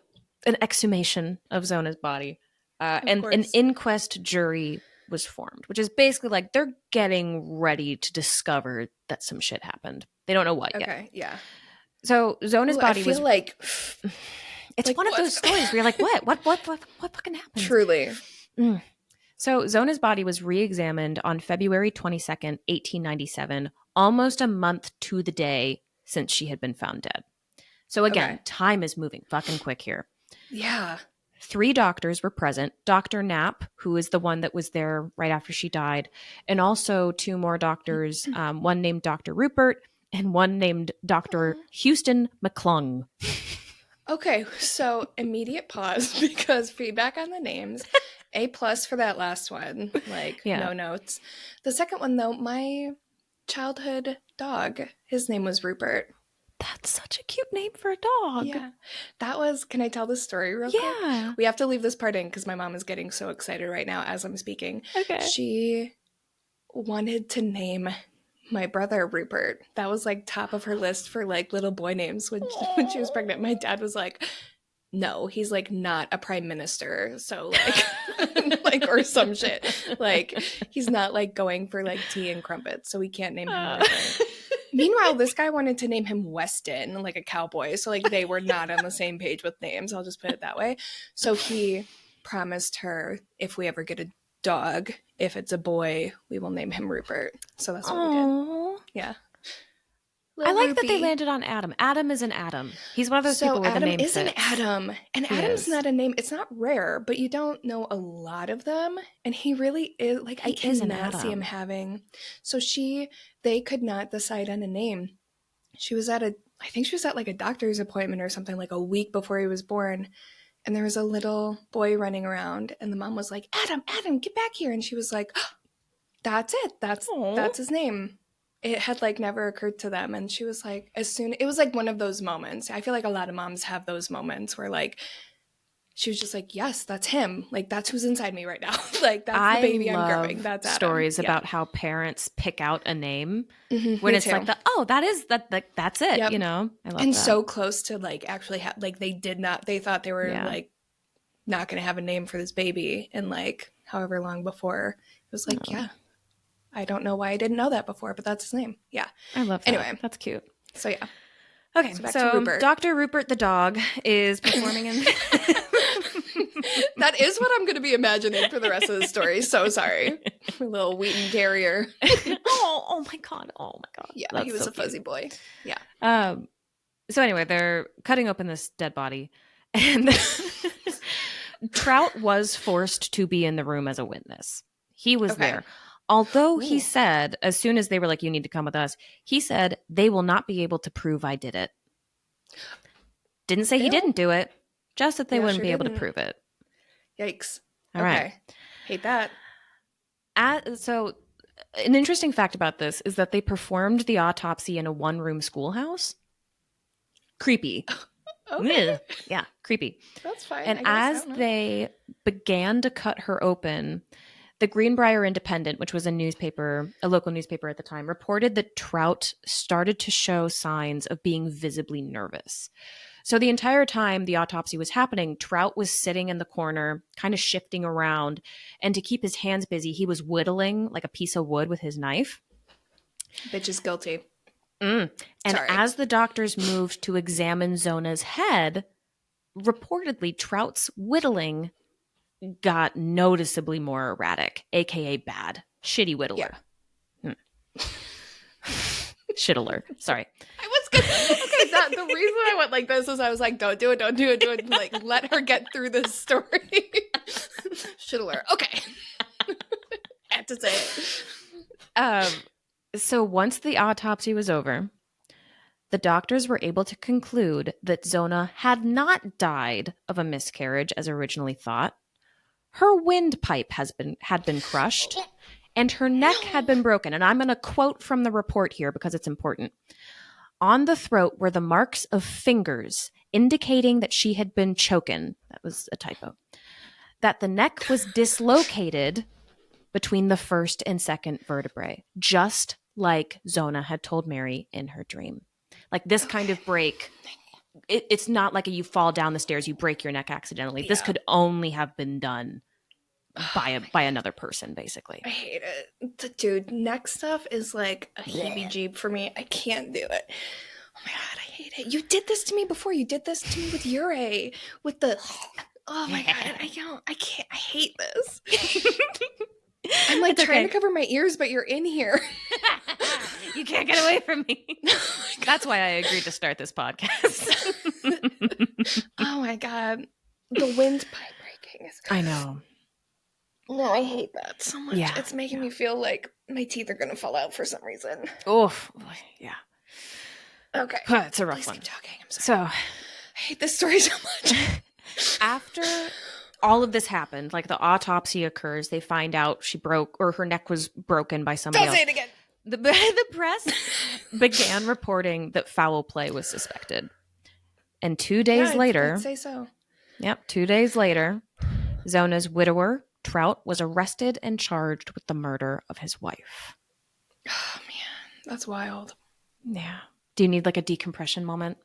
exhumation of Zona's body, and an inquest jury was formed, which is basically like they're getting ready to discover that some shit happened. They don't know what yet. Okay, yeah. So Zona's body was like it's like, one of those stories where you're like, what fucking happened? Truly. So Zona's body was re-examined on February 22nd, 1897, almost a month to the day since she had been found dead. So again, time is moving fucking quick here. Yeah. 3 doctors were present. Dr. Knapp, who is the one that was there right after she died, and also 2 more doctors, one named Dr. Rupert and one named Dr. Houston McClung. Okay, so immediate pause because feedback on the names. A+ for that last one. Like, no notes. The second one, though, my childhood dog, his name was Rupert. That's such a cute name for a dog. Yeah. That was, can I tell the story real quick? We have to leave this part in because my mom is getting so excited right now as I'm speaking. Okay. She wanted to name my brother Rupert. That was like top of her list for like little boy names when she was pregnant. My dad was like, no, he's like not a prime minister. So like, like, or some shit. Like, he's not like going for like tea and crumpets. So we can't name him Rupert. Meanwhile, this guy wanted to name him Weston, like a cowboy. So like they were not on the same page with names. I'll just put it that way. So he promised her, if we ever get a dog, if it's a boy, we will name him Rupert. So that's what we did. Yeah. I like that they landed on Adam. Adam is an Adam. He's one of those people where the name fits. Adam is an Adam. And Adam's not a name. It's not rare, but you don't know a lot of them. And he really is, like, I cannot see him having. So they could not decide on a name. I think she was at like a doctor's appointment or something like a week before he was born. And there was a little boy running around. And the mom was like, Adam, get back here. And she was like, oh, that's it. That's his name. It had like never occurred to them. And she was like, it was like one of those moments. I feel like a lot of moms have those moments where like, she was just like, yes, that's him. Like, that's who's inside me right now. Like, that's the baby I'm growing. That's Adam. Stories about how parents pick out a name when it's like, that's it. Yep. You know, I love and that. So close to like actually like they thought they were like not going to have a name for this baby. And like, however long before, it was like, yeah. I don't know why I didn't know that before, but that's his name. Yeah. I love that. Anyway. That's cute. So, yeah. Okay. So Dr. Rupert the dog is performing in... That is what I'm going to be imagining for the rest of the story. So sorry. A little Wheaton Terrier. oh my God. Yeah, that's he was a fuzzy boy. Yeah. So anyway, they're cutting open this dead body. And Trout was forced to be in the room as a witness. He was there. Although he said, as soon as they were like, you need to come with us, he said, they will not be able to prove I did it. Didn't say he didn't do it, just that they wouldn't be able to prove it. Yikes. All right. Hate that. So an interesting fact about this is that they performed the autopsy in a 1-room schoolhouse. Creepy. Okay. Yeah, creepy. That's fine. And as they began to cut her open, the Greenbrier Independent, which was a local newspaper at the time, reported that Trout started to show signs of being visibly nervous. So the entire time the autopsy was happening, Trout was sitting in the corner, kind of shifting around. And to keep his hands busy, he was whittling like a piece of wood with his knife. Bitch is guilty. And Sorry. as the doctors moved to examine Zona's head, reportedly Trout's whittling got noticeably more erratic, aka bad. Shitty whittler. Yeah. Shittler. Sorry. I was gonna. Okay, the reason I went like this is I was like, don't do it. Like, let her get through this story. Shittler. Okay. I had to say it. So once the autopsy was over, the doctors were able to conclude that Zona had not died of a miscarriage as originally thought. Her windpipe had been crushed, and her neck had been broken. And I'm going to quote from the report here because it's important. On the throat were the marks of fingers, indicating that she had been choken. That was a typo. That the neck was dislocated between the first and second vertebrae, just like Zona had told Mary in her dream. Like this kind of break, it's not like you fall down the stairs, you break your neck accidentally. Yeah. This could only have been done by another person, basically. I hate it. Dude, neck stuff is like a heebie-jeeb for me. I can't do it. Oh my God, I hate it. You did this to me before. You did this to me with Ure. With the... Oh my God, I can't. I hate this. I'm like trying to cover my ears, but you're in here. You can't get away from me. That's why I agreed to start this podcast. Oh my God. The windpipe breaking is crazy. I know. No, I hate that so much. Yeah. It's making me feel like my teeth are going to fall out for some reason. Oh, yeah. Okay. It's a rough one. Keep talking. I'm sorry. So, I hate this story so much. After all of this happened, like the autopsy occurs, they find out she broke, or her neck was broken by somebody else. Don't say it again. The press began reporting that foul play was suspected. And 2 days later... I'd say so. Yep, 2 days later, Zona's widower, Trout, was arrested and charged with the murder of his wife. Oh, man. That's wild. Yeah. Do you need like a decompression moment?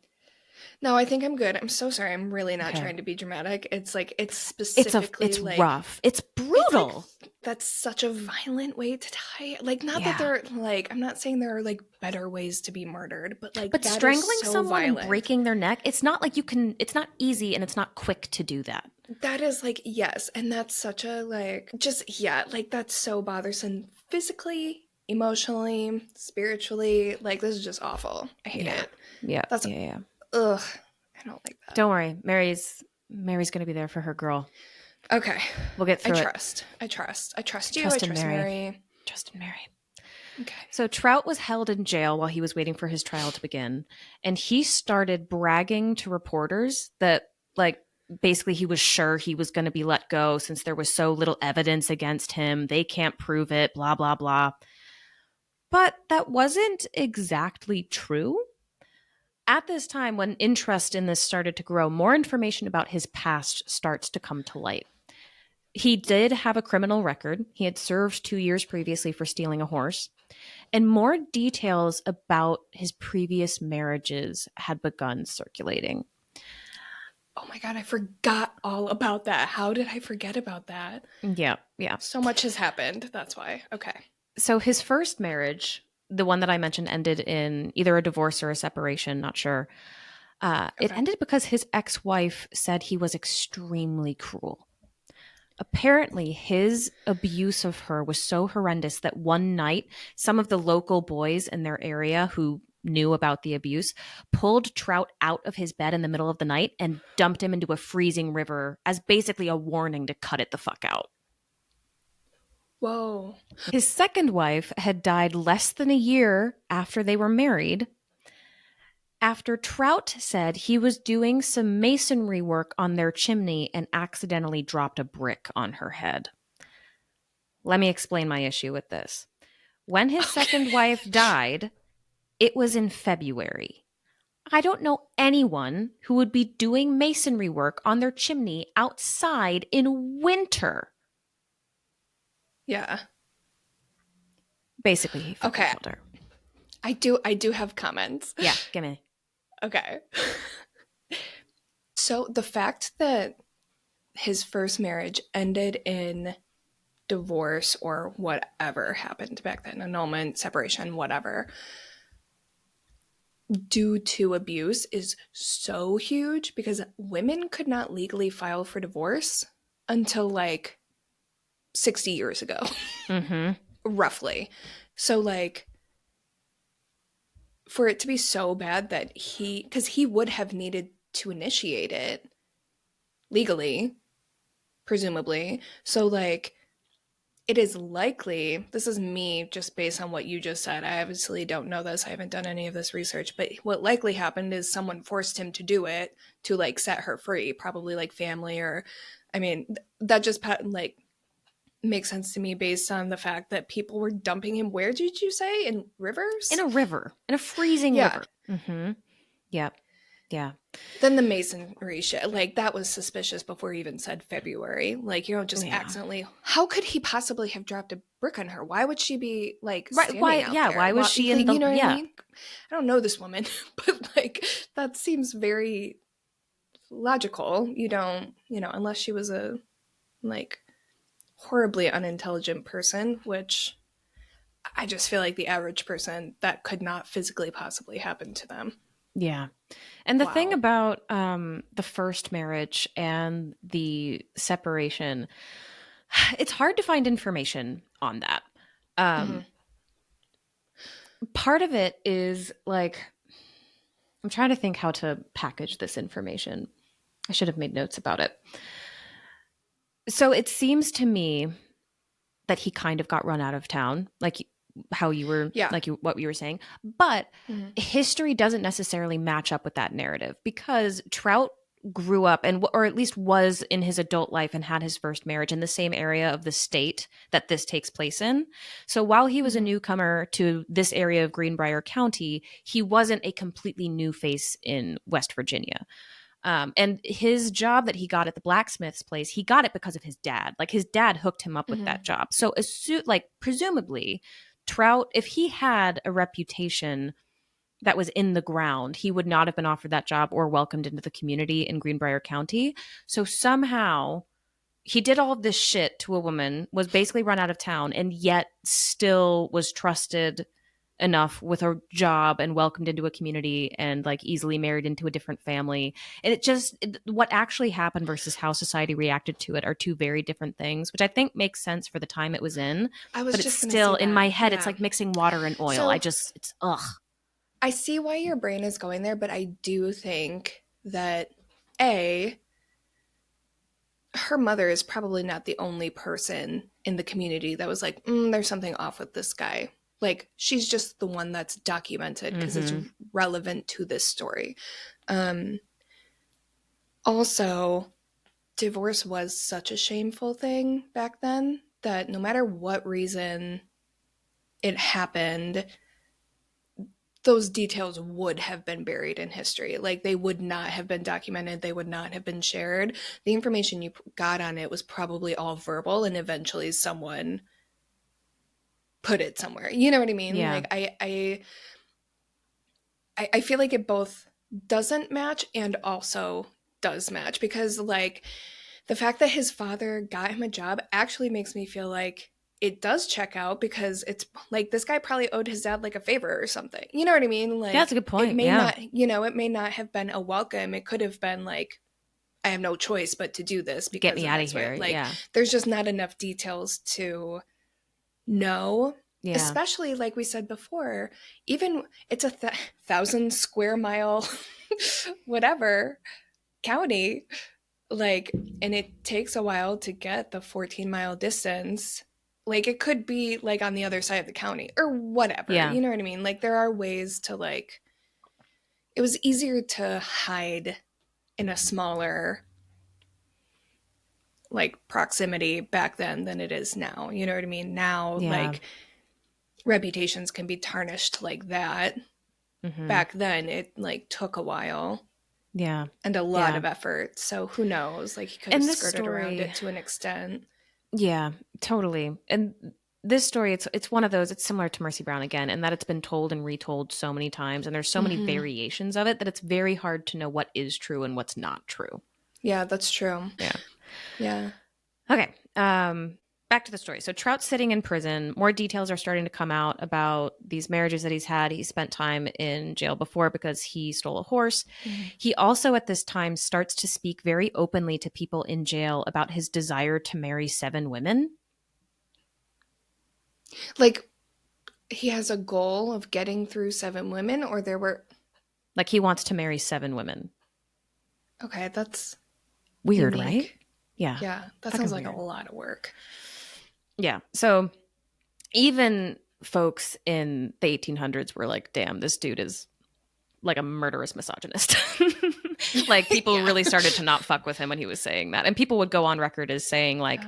No, I think I'm good. I'm so sorry. I'm really not trying to be dramatic. It's like, it's specifically it's like... It's rough. It's brutal. It's like, that's such a violent way to die. Like, not that they're, like, I'm not saying there are, like, better ways to be murdered, but, like, but strangling someone and breaking their neck, it's not like you can, it's not easy and it's not quick to do that. That is, like, yes. And that's such a, like, just, yeah, like, that's so bothersome. Physically, emotionally, spiritually, like, this is just awful. I hate it. Yeah. That's yeah. Ugh, I don't like that. Don't worry. Mary's going to be there for her girl. Okay. We'll get through I it. trust you. Trust I trust Mary. Trust in Mary. Okay. So Trout was held in jail while he was waiting for his trial to begin. And he started bragging to reporters that, like, basically he was sure he was going to be let go since there was so little evidence against him. They can't prove it, blah, blah, blah. But that wasn't exactly true. At this time, when interest in this started to grow, more information about his past starts to come to light. He did have a criminal record. He had served 2 years previously for stealing a horse. And more details about his previous marriages had begun circulating. Oh my God, I forgot all about that. How did I forget about that? Yeah. So much has happened. That's why. Okay. So his first marriage, the one that I mentioned, ended in either a divorce or a separation, not sure. It ended because his ex-wife said he was extremely cruel. Apparently, his abuse of her was so horrendous that one night, some of the local boys in their area who knew about the abuse pulled Trout out of his bed in the middle of the night and dumped him into a freezing river as basically a warning to cut it the fuck out. Whoa. His second wife had died less than a year after they were married, after Trout said he was doing some masonry work on their chimney and accidentally dropped a brick on her head. Let me explain my issue with this. When his second wife died, it was in February. I don't know anyone who would be doing masonry work on their chimney outside in winter. Yeah. Basically, he fucking killed her. I do have comments. Yeah, give me. Okay. So the fact that his first marriage ended in divorce or whatever happened back then, annulment, separation, whatever. due to abuse is so huge because women could not legally file for divorce until like 60 years ago, Mm-hmm. roughly. So, like, for it to be so bad that because he would have needed to initiate it legally, presumably. So, like, it is likely, this is me just based on what you just said. I obviously don't know this. I haven't done any of this research, but what likely happened is someone forced him to do it to like set her free, probably like family or, I mean, that just like makes sense to me based on the fact that people were dumping him. Where did you say? In In rivers? a river, in a freezing Yeah. river. Mm-hmm. Yeah. Yeah. Then the masonry shit, like that was suspicious before he even said February. Like, you know, just Yeah. accidentally. How could he possibly have dropped a brick on her? Why would she be like Right. Why? standing out Yeah. there? Why was Well, she in the? you know what I Yeah. mean? I don't know this woman, but like that seems very logical. You don't, you know, unless she was a like horribly unintelligent person, which I just feel like the average person that could not physically possibly happen to them. Yeah. And the thing Wow. about the first marriage and the separation, it's hard to find information on that. Mm-hmm. Um, Part of it is like, I'm trying to think how to package this information. I should have made notes about it. So it seems to me that he kind of got run out of town, like how you were, Yeah. like what you were saying. But Mm-hmm. history doesn't necessarily match up with that narrative because Trout grew up and or at least was in his adult life and had his first marriage in the same area of the state that this takes place in. So while he was a Mm-hmm. newcomer to this area of Greenbrier County, he wasn't a completely new face in West Virginia. And his job that he got at the blacksmith's place, he got it because of his dad. Like his dad hooked him up with Mm-hmm. that job. So like presumably, Trout, if he had a reputation that was in the ground, he would not have been offered that job or welcomed into the community in Greenbrier County. So somehow he did all of this shit to a woman, was basically run out of town, and yet still was trusted enough with a job and welcomed into a community and like easily married into a different family. And what actually happened versus how society reacted to it are two very different things, which I think makes sense for the time it was in. I was But it's just gonna still say in that. my head, it's Yeah. like mixing water and oil. So It's ugh. I see why your brain is going there, but I do think that A, her mother is probably not the only person in the community that was like, there's something off with this guy. Like, she's just the one that's documented because it's Mm-hmm. relevant to this story. Um, Also, divorce was such a shameful thing back then that no matter what reason it happened, those details would have been buried in history. Like they would not have been documented, they would not have been shared. The information you got on it was probably all verbal and eventually someone put it somewhere. You know what I mean? Yeah. Like I feel like it both doesn't match and also does match because like the fact that his father got him a job actually makes me feel like it does check out because it's like this guy probably owed his dad like a favor or something. You know what I mean? Yeah, that's a Like good it point. may Yeah. not, you know, it may not have been a welcome. It could have been like I have no choice but to do this Get because me of out of X, Y. here. Like Yeah. there's just not enough details to know. Yeah. Especially like we said before, even it's a 1,000 square mile whatever county like and it takes a while to get the 14-mile distance, like it could be like on the other side of the county or whatever, Yeah. you know what I mean? Like there are ways to like it was easier to hide in a smaller like proximity back then than it is now, you know what I mean? Now Yeah. like reputations can be tarnished like that. Mm-hmm. Back then it like took a while Yeah. and a lot Yeah. of effort, so who knows, like he could have And this skirted around story, it to an extent. yeah, totally. And this story, it's one of those. It's similar to Mercy Brown again, in that it's been told and retold so many times, and there's so many Mm-hmm. variations of it that it's very hard to know what is true and what's not true. Yeah, that's true. Yeah. Yeah. Okay. back to the story. So Trout's sitting in prison. More details are starting to come out about these marriages that he's had. He spent time in jail before because he stole a horse. Mhm. He also at this time starts to speak very openly to people in jail about his desire to marry 7 women. Like, he has a goal of getting through 7 women, or there were... Like he wants to marry 7 women. Okay, that's Weird, unique. right? Yeah. Yeah, that Fucking sounds like weird. a lot of work. Yeah. So even folks in the 1800s were like, damn, this dude is like a murderous misogynist. Like people Yeah. really started to not fuck with him when he was saying that. And people would go on record as saying like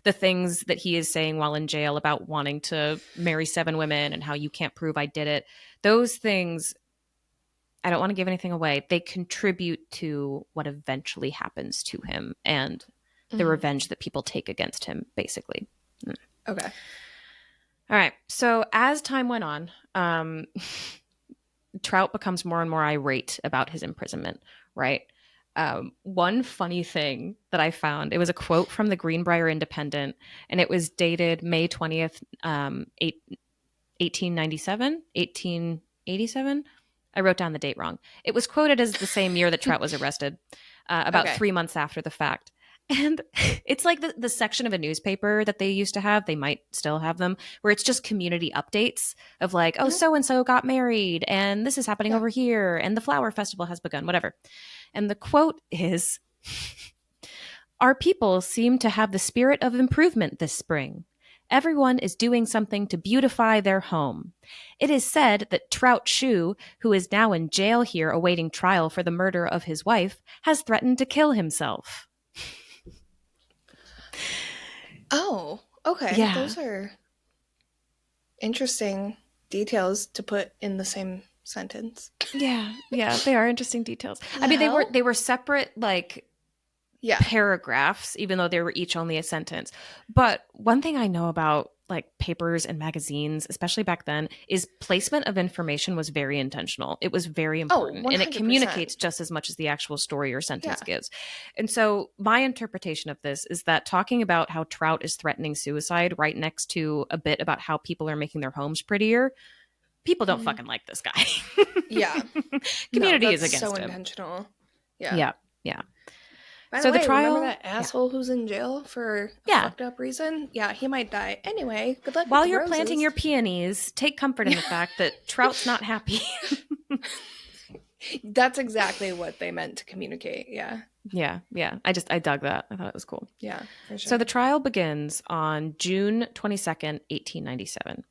the things that he is saying while in jail about wanting to marry 7 women and how you can't prove I did it. Those things, I don't want to give anything away. They contribute to what eventually happens to him and the revenge that people take against him, basically. Okay. All right. So as time went on, Trout becomes more and more irate about his imprisonment, right? One funny thing that I found, it was a quote from the Greenbrier Independent, and it was dated May 20th, 1897, 1887. I wrote down the date wrong. It was quoted as the same year that Trout was arrested, about 3 months after the fact. And it's like the section of a newspaper that they used to have, they might still have them, where it's just community updates of like, oh, so-and-so got married, and this is happening over here, and the flower festival has begun, whatever. And the quote is, our people seem to have the spirit of improvement this spring. Everyone is doing something to beautify their home. It is said that Trout Shue, who is now in jail here awaiting trial for the murder of his wife, has threatened to kill himself. Oh, okay. Yeah. Those are interesting details to put in the same sentence. Yeah, they are interesting details. I mean, they were separate like paragraphs, even though they were each only a sentence. But one thing I know about like papers and magazines, especially back then, is placement of information was very intentional. It was very important. And it communicates just as much as the actual story or sentence gives. And so my interpretation of this is that talking about how Trout is threatening suicide right next to a bit about how people are making their homes prettier, people don't fucking like this guy. Yeah. Community is against so him. Intentional. Yeah. By So the way, the trial, remember that asshole who's in jail for a fucked up reason? Yeah, he might die. Anyway, good luck while with the you're roses. planting your peonies, take comfort in the fact that Trout's not happy. That's exactly what they meant to communicate. Yeah. I dug that. I thought it was cool. Yeah, for sure. So the trial begins on June 22nd, 1897.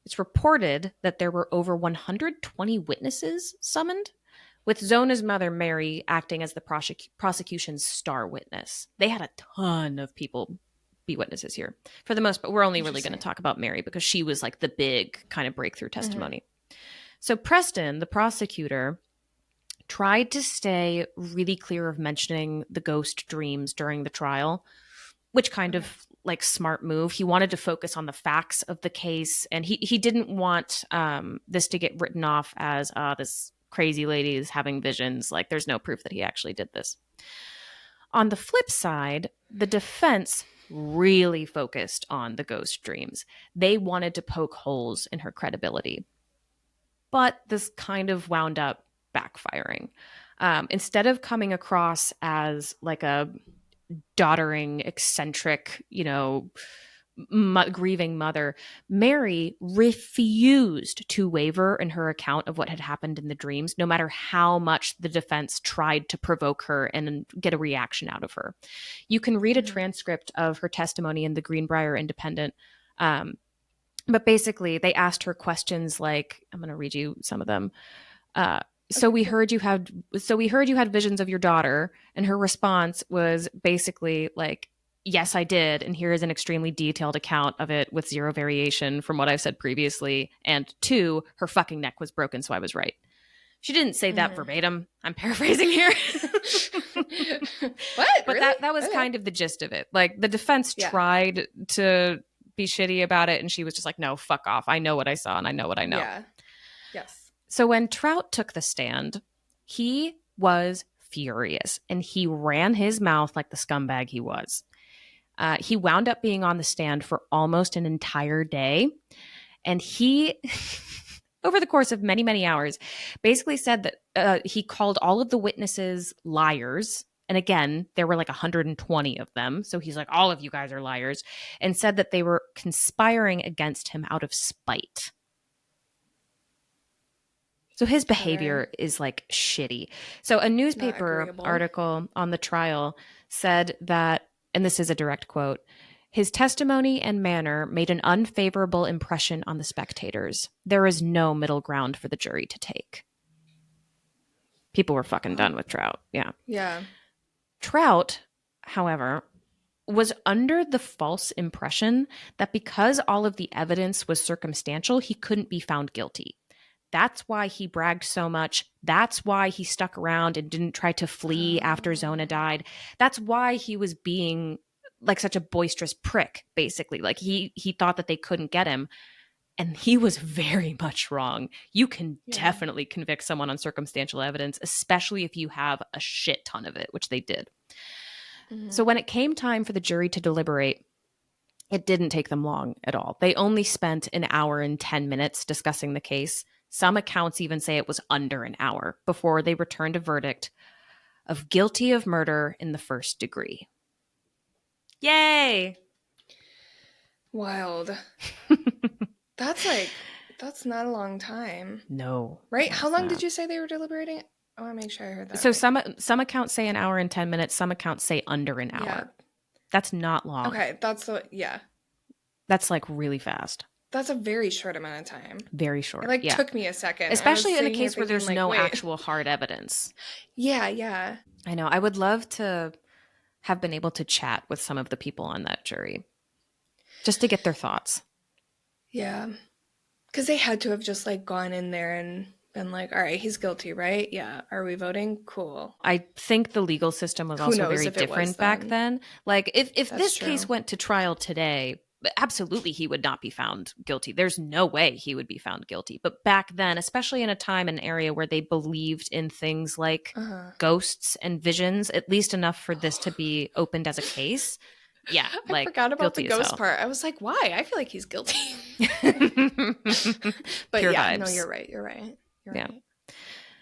It's reported that there were over 120 witnesses summoned, with Zona's mother, Mary, acting as the prosecution's star witness. They had a ton of people be witnesses here. For the most part, we're only really going to talk about Mary because she was like the big kind of breakthrough testimony. So Preston, the prosecutor, tried to stay really clear of mentioning the ghost dreams during the trial, which kind of like smart move. He wanted to focus on the facts of the case, and he didn't want this to get written off as this crazy lady is having visions. Like there's no proof that he actually did this. On the flip side, the defense really focused on the ghost dreams. They wanted to poke holes in her credibility. But this kind of wound up backfiring. Instead of coming across as like a doddering, eccentric, grieving mother, Mary refused to waver in her account of what had happened in the dreams, no matter how much the defense tried to provoke her and get a reaction out of her. You can read a transcript of her testimony in the Greenbrier Independent. But basically, they asked her questions like, I'm going to read you some of them. So we heard you had visions of your daughter, and her response was basically like, yes, I did, and here is an extremely detailed account of it with zero variation from what I've said previously. And 2, her fucking neck was broken, so I was right. She didn't say that verbatim. I'm paraphrasing here. What? But really? that was kind of the gist of it. Like the defense tried to be shitty about it, and she was just like, no, fuck off. I know what I saw, and I know what I know. Yeah. Yes. So when Trout took the stand, he was furious, and he ran his mouth like the scumbag he was. He wound up being on the stand for almost an entire day. And he, over the course of many, many hours, basically said that he called all of the witnesses liars. And again, there were like 120 of them. So he's like, all of you guys are liars. And said that they were conspiring against him out of spite. So his behavior is like shitty. So a newspaper article on the trial said that, and this is a direct quote, his testimony and manner made an unfavorable impression on the spectators. There is no middle ground for the jury to take. People were fucking done with Trout. Yeah. Yeah. Trout, however, was under the false impression that because all of the evidence was circumstantial, he couldn't be found guilty. That's why he bragged so much. That's why he stuck around and didn't try to flee after Zona died. That's why he was being like such a boisterous prick, basically. Like he thought that they couldn't get him. And he was very much wrong. You can definitely convict someone on circumstantial evidence, especially if you have a shit ton of it, which they did. Mm-hmm. So when it came time for the jury to deliberate, it didn't take them long at all. They only spent an hour and 10 minutes discussing the case. Some accounts even say it was under an hour before they returned a verdict of guilty of murder in the first degree. Yay! Wild. That's not a long time. No. Right? How long did you say they were deliberating? I want to make sure I heard that. So right. Some accounts say an hour and 10 minutes. Some accounts say under an hour. Yeah. That's not long. Okay, That's like really fast. That's a very short amount of time. Very short. It took me a second. Especially in a case where there's no actual hard evidence. Yeah. I know. I would love to have been able to chat with some of the people on that jury just to get their thoughts. Yeah. Because they had to have just like gone in there and been like, all right, he's guilty, right? Yeah. Are we voting? Cool. I think the legal system was also very different back then. Like if this case went to trial today, absolutely he would not be found guilty. There's no way he would be found guilty. But back then, especially in a time and area where they believed in things like ghosts and visions, at least enough for this to be opened as a case. Yeah, I forgot about the ghost part. I was like, why? I feel like he's guilty. But Pure yeah, vibes. no, you're right. You're right.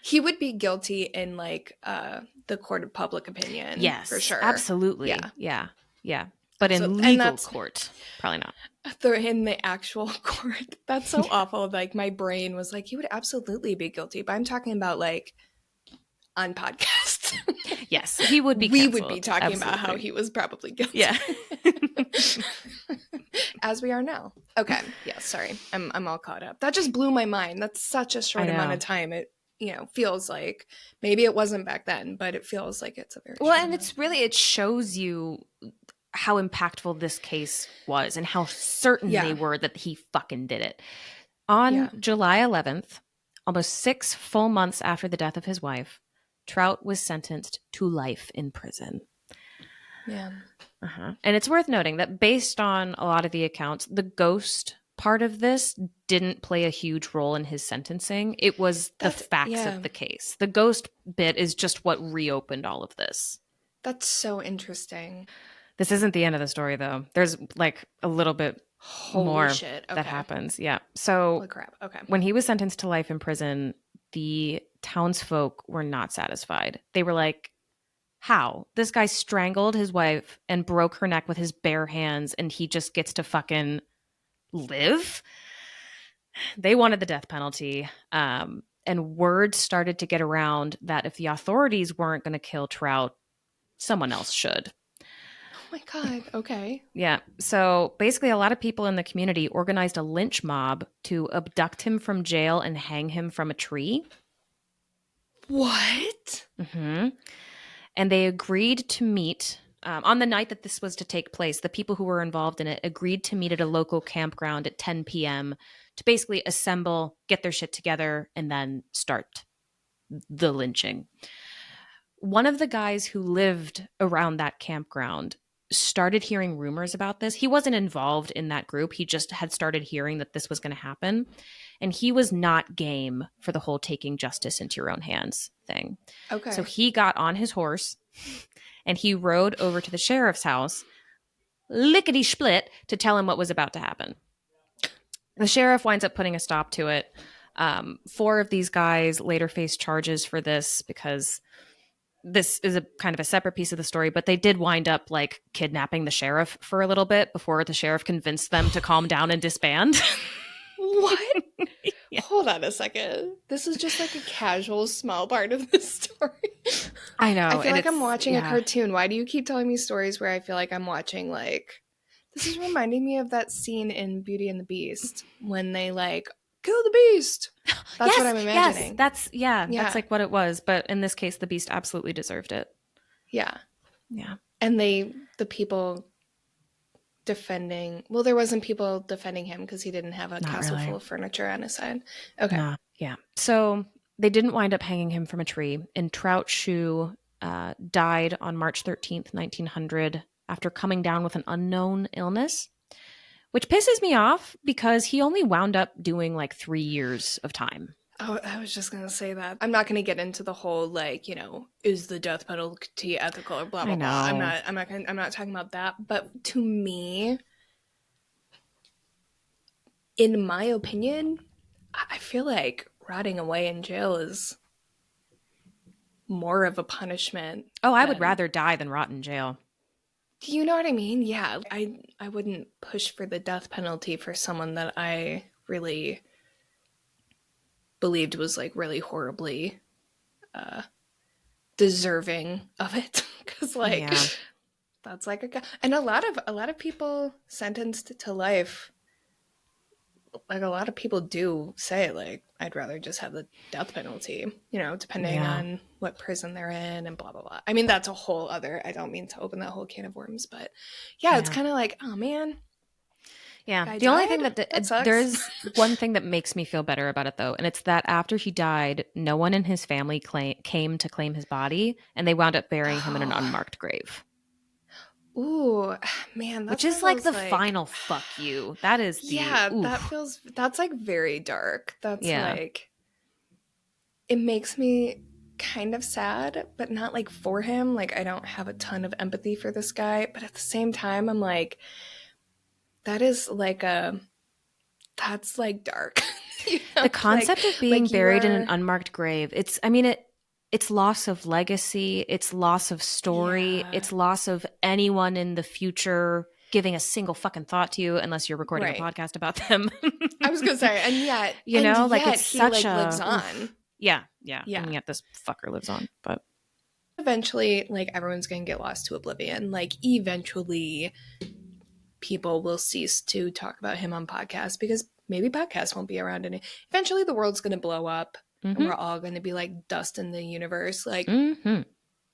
He would be guilty in like the court of public opinion. Yes, for sure. Absolutely. Yeah. But in legal court, probably not. In the actual court. That's so awful. Like my brain was like, he would absolutely be guilty. But I'm talking about like on podcasts. Yes, he would be canceled. We would be talking about how he was probably guilty. Yeah. As we are now. Okay. Yeah, sorry. I'm all caught up. That just blew my mind. That's such a short amount of time. It feels like maybe it wasn't back then, but it feels like it's a very short and it's really, it shows you how impactful this case was and how certain they were that he fucking did it. On July 11th, almost 6 full months after the death of his wife, Trout was sentenced to life in prison. Yeah. And it's worth noting that based on a lot of the accounts, the ghost part of this didn't play a huge role in his sentencing. It was the facts of the case. The ghost bit is just what reopened all of this. That's so interesting. This isn't the end of the story, though. There's like a little bit more that happens. Yeah. So holy crap. Okay. When he was sentenced to life in prison, the townsfolk were not satisfied. They were like, how? This guy strangled his wife and broke her neck with his bare hands, and he just gets to fucking live? They wanted the death penalty. And word started to get around that if the authorities weren't going to kill Trout, someone else should. Oh my God. Okay. Yeah. So basically, a lot of people in the community organized a lynch mob to abduct him from jail and hang him from a tree. What? Mm-hmm. And they agreed to meet on the night that this was to take place. The people who were involved in it agreed to meet at a local campground at 10 p.m. to basically assemble, get their shit together, and then start the lynching. One of the guys who lived around that campground started hearing rumors about this. He wasn't involved in that group. He just had started hearing that this was going to happen. And he was not game for the whole taking justice into your own hands thing. Okay. So he got on his horse and he rode over to the sheriff's house lickety-split to tell him what was about to happen. The sheriff winds up putting a stop to it. 4 of these guys later faced charges for this because this is a kind of a separate piece of the story, but they did wind up like kidnapping the sheriff for a little bit before the sheriff convinced them to calm down and disband. What? Yeah. Hold on a second. This is just like a casual small part of the story. I know. I feel like I'm watching a cartoon. Why do you keep telling me stories where I feel like I'm watching like... This is reminding me of that scene in Beauty and the Beast when they like kill the beast. That's yes, what I'm imagining. Yes, that's like what it was. But in this case, the beast absolutely deserved it. Yeah. Yeah. And the people defending... Well, there wasn't people defending him because he didn't have a castle full of furniture on his side. Okay. Nah. Yeah. So they didn't wind up hanging him from a tree. And Trout Shoe died on March 13th, 1900 after coming down with an unknown illness, which pisses me off because he only wound up doing like 3 years of time. Oh, I was just going to say that. I'm not going to get into the whole, like, you know, is the death penalty ethical or blah, blah, blah. I'm not talking about that. But to me, in my opinion, I feel like rotting away in jail is more of a punishment. Oh, I would rather die than rot in jail. Do you know what I mean? Yeah. I wouldn't push for the death penalty for someone that I really believed was like really horribly deserving of it. Because like that's like and a lot of people sentenced to life, like a lot of people do say like I'd rather just have the death penalty, you know, depending on what prison they're in and blah blah blah. I mean, that's a whole other... I don't mean to open that whole can of worms, but it's kind of like, oh man. Yeah. The only thing that there's one thing that makes me feel better about it though, and it's that after he died, no one in his family came to claim his body, and they wound up burying him in an unmarked grave. Ooh, man, which is like the final fuck you. That is that's like very dark. That's like, it makes me kind of sad, but not like for him. Like I don't have a ton of empathy for this guy, but at the same time, I'm like, that's like dark. You know? The concept of being buried in an unmarked grave, it's loss of legacy, it's loss of story, it's loss of anyone in the future giving a single fucking thought to you, unless you're recording a podcast about them. I was gonna say, and yet, like it's such a lives on. Yeah. And yet this fucker lives on. But eventually, like everyone's gonna get lost to oblivion. Like eventually, people will cease to talk about him on podcasts because maybe podcasts won't be around any. Eventually, the world's gonna blow up. And we're all going to be like dust in the universe, like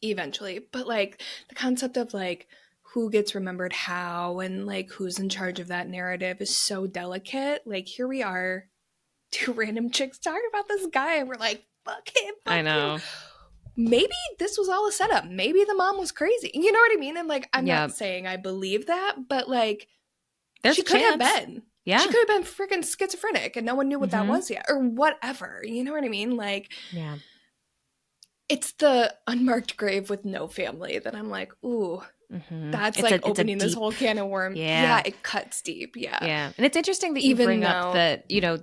eventually. But like the concept of like who gets remembered how and like who's in charge of that narrative is so delicate. Like here we are, 2 random chicks talking about this guy and we're like, fuck him. Fuck I know. Maybe this was all a setup. Maybe the mom was crazy. You know what I mean? And like, I'm not saying I believe that, but like she could have been. Yeah. She could have been freaking schizophrenic and no one knew what that was yet or whatever. You know what I mean? Like, it's the unmarked grave with no family that I'm like, ooh, that's it's like opening this whole can of worms. Yeah, it cuts deep. Yeah. And it's interesting that you bring up that, you know,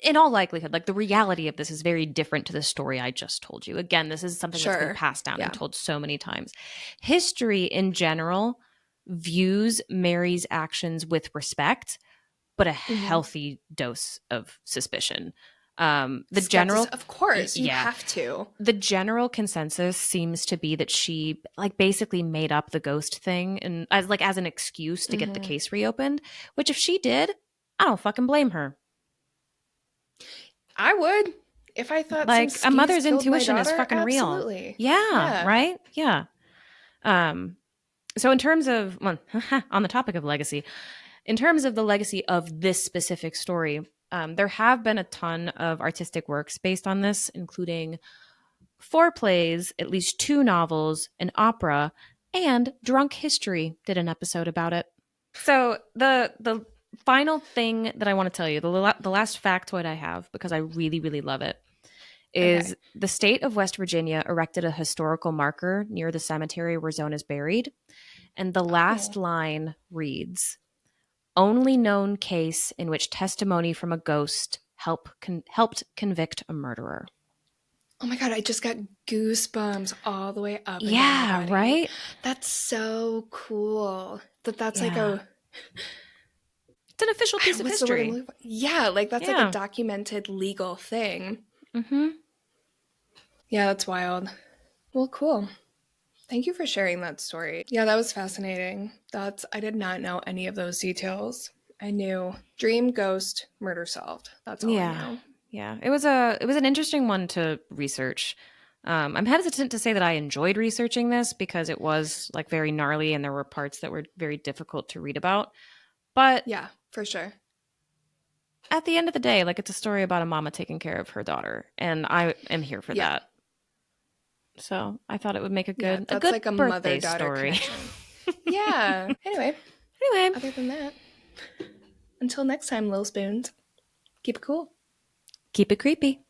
in all likelihood, like the reality of this is very different to the story I just told you. Again, this is something that's been passed down and told so many times. History in general views Mary's actions with respect, but a healthy dose of suspicion. The general, of course, you have to. The general consensus seems to be that she like basically made up the ghost thing and as an excuse to get the case reopened. Which, if she did, I don't fucking blame her. I would, if I thought like a mother's intuition is fucking absolutely. Real. Yeah, right. Yeah. So in terms of on the topic of legacy. In terms of the legacy of this specific story, there have been a ton of artistic works based on this, including 4 plays, at least 2 novels, an opera, and Drunk History did an episode about it. So the final thing that I want to tell you, the last factoid I have, because I really, really love it, is the state of West Virginia erected a historical marker near the cemetery where Zona is buried. And the Oh. last line reads, only known case in which testimony from a ghost helped convict a murderer. Oh my God, I just got goosebumps all the way up and down my Yeah, body. right? That's so cool. That's like Yeah. a, It's an official piece of what's the word I'm history. looking for? Yeah, like that's like a Yeah. documented legal thing. Mm-hmm. Yeah, that's wild. Well, cool. Thank you for sharing that story. Yeah, that was fascinating. I did not know any of those details. I knew dream, ghost, murder solved. That's all I Yeah. know. Yeah. It was an interesting one to research. I'm hesitant to say that I enjoyed researching this because it was like very gnarly and there were parts that were very difficult to read about. But Yeah, for sure. at the end of the day, like it's a story about a mama taking care of her daughter, and I am here for Yeah. that. So I thought it would make a Yeah, good a that's good like a mother birthday daughter story. connection. Yeah. Anyway, Anyway, other than that, until next time, Lil Spoons, keep it cool. keep it creepy.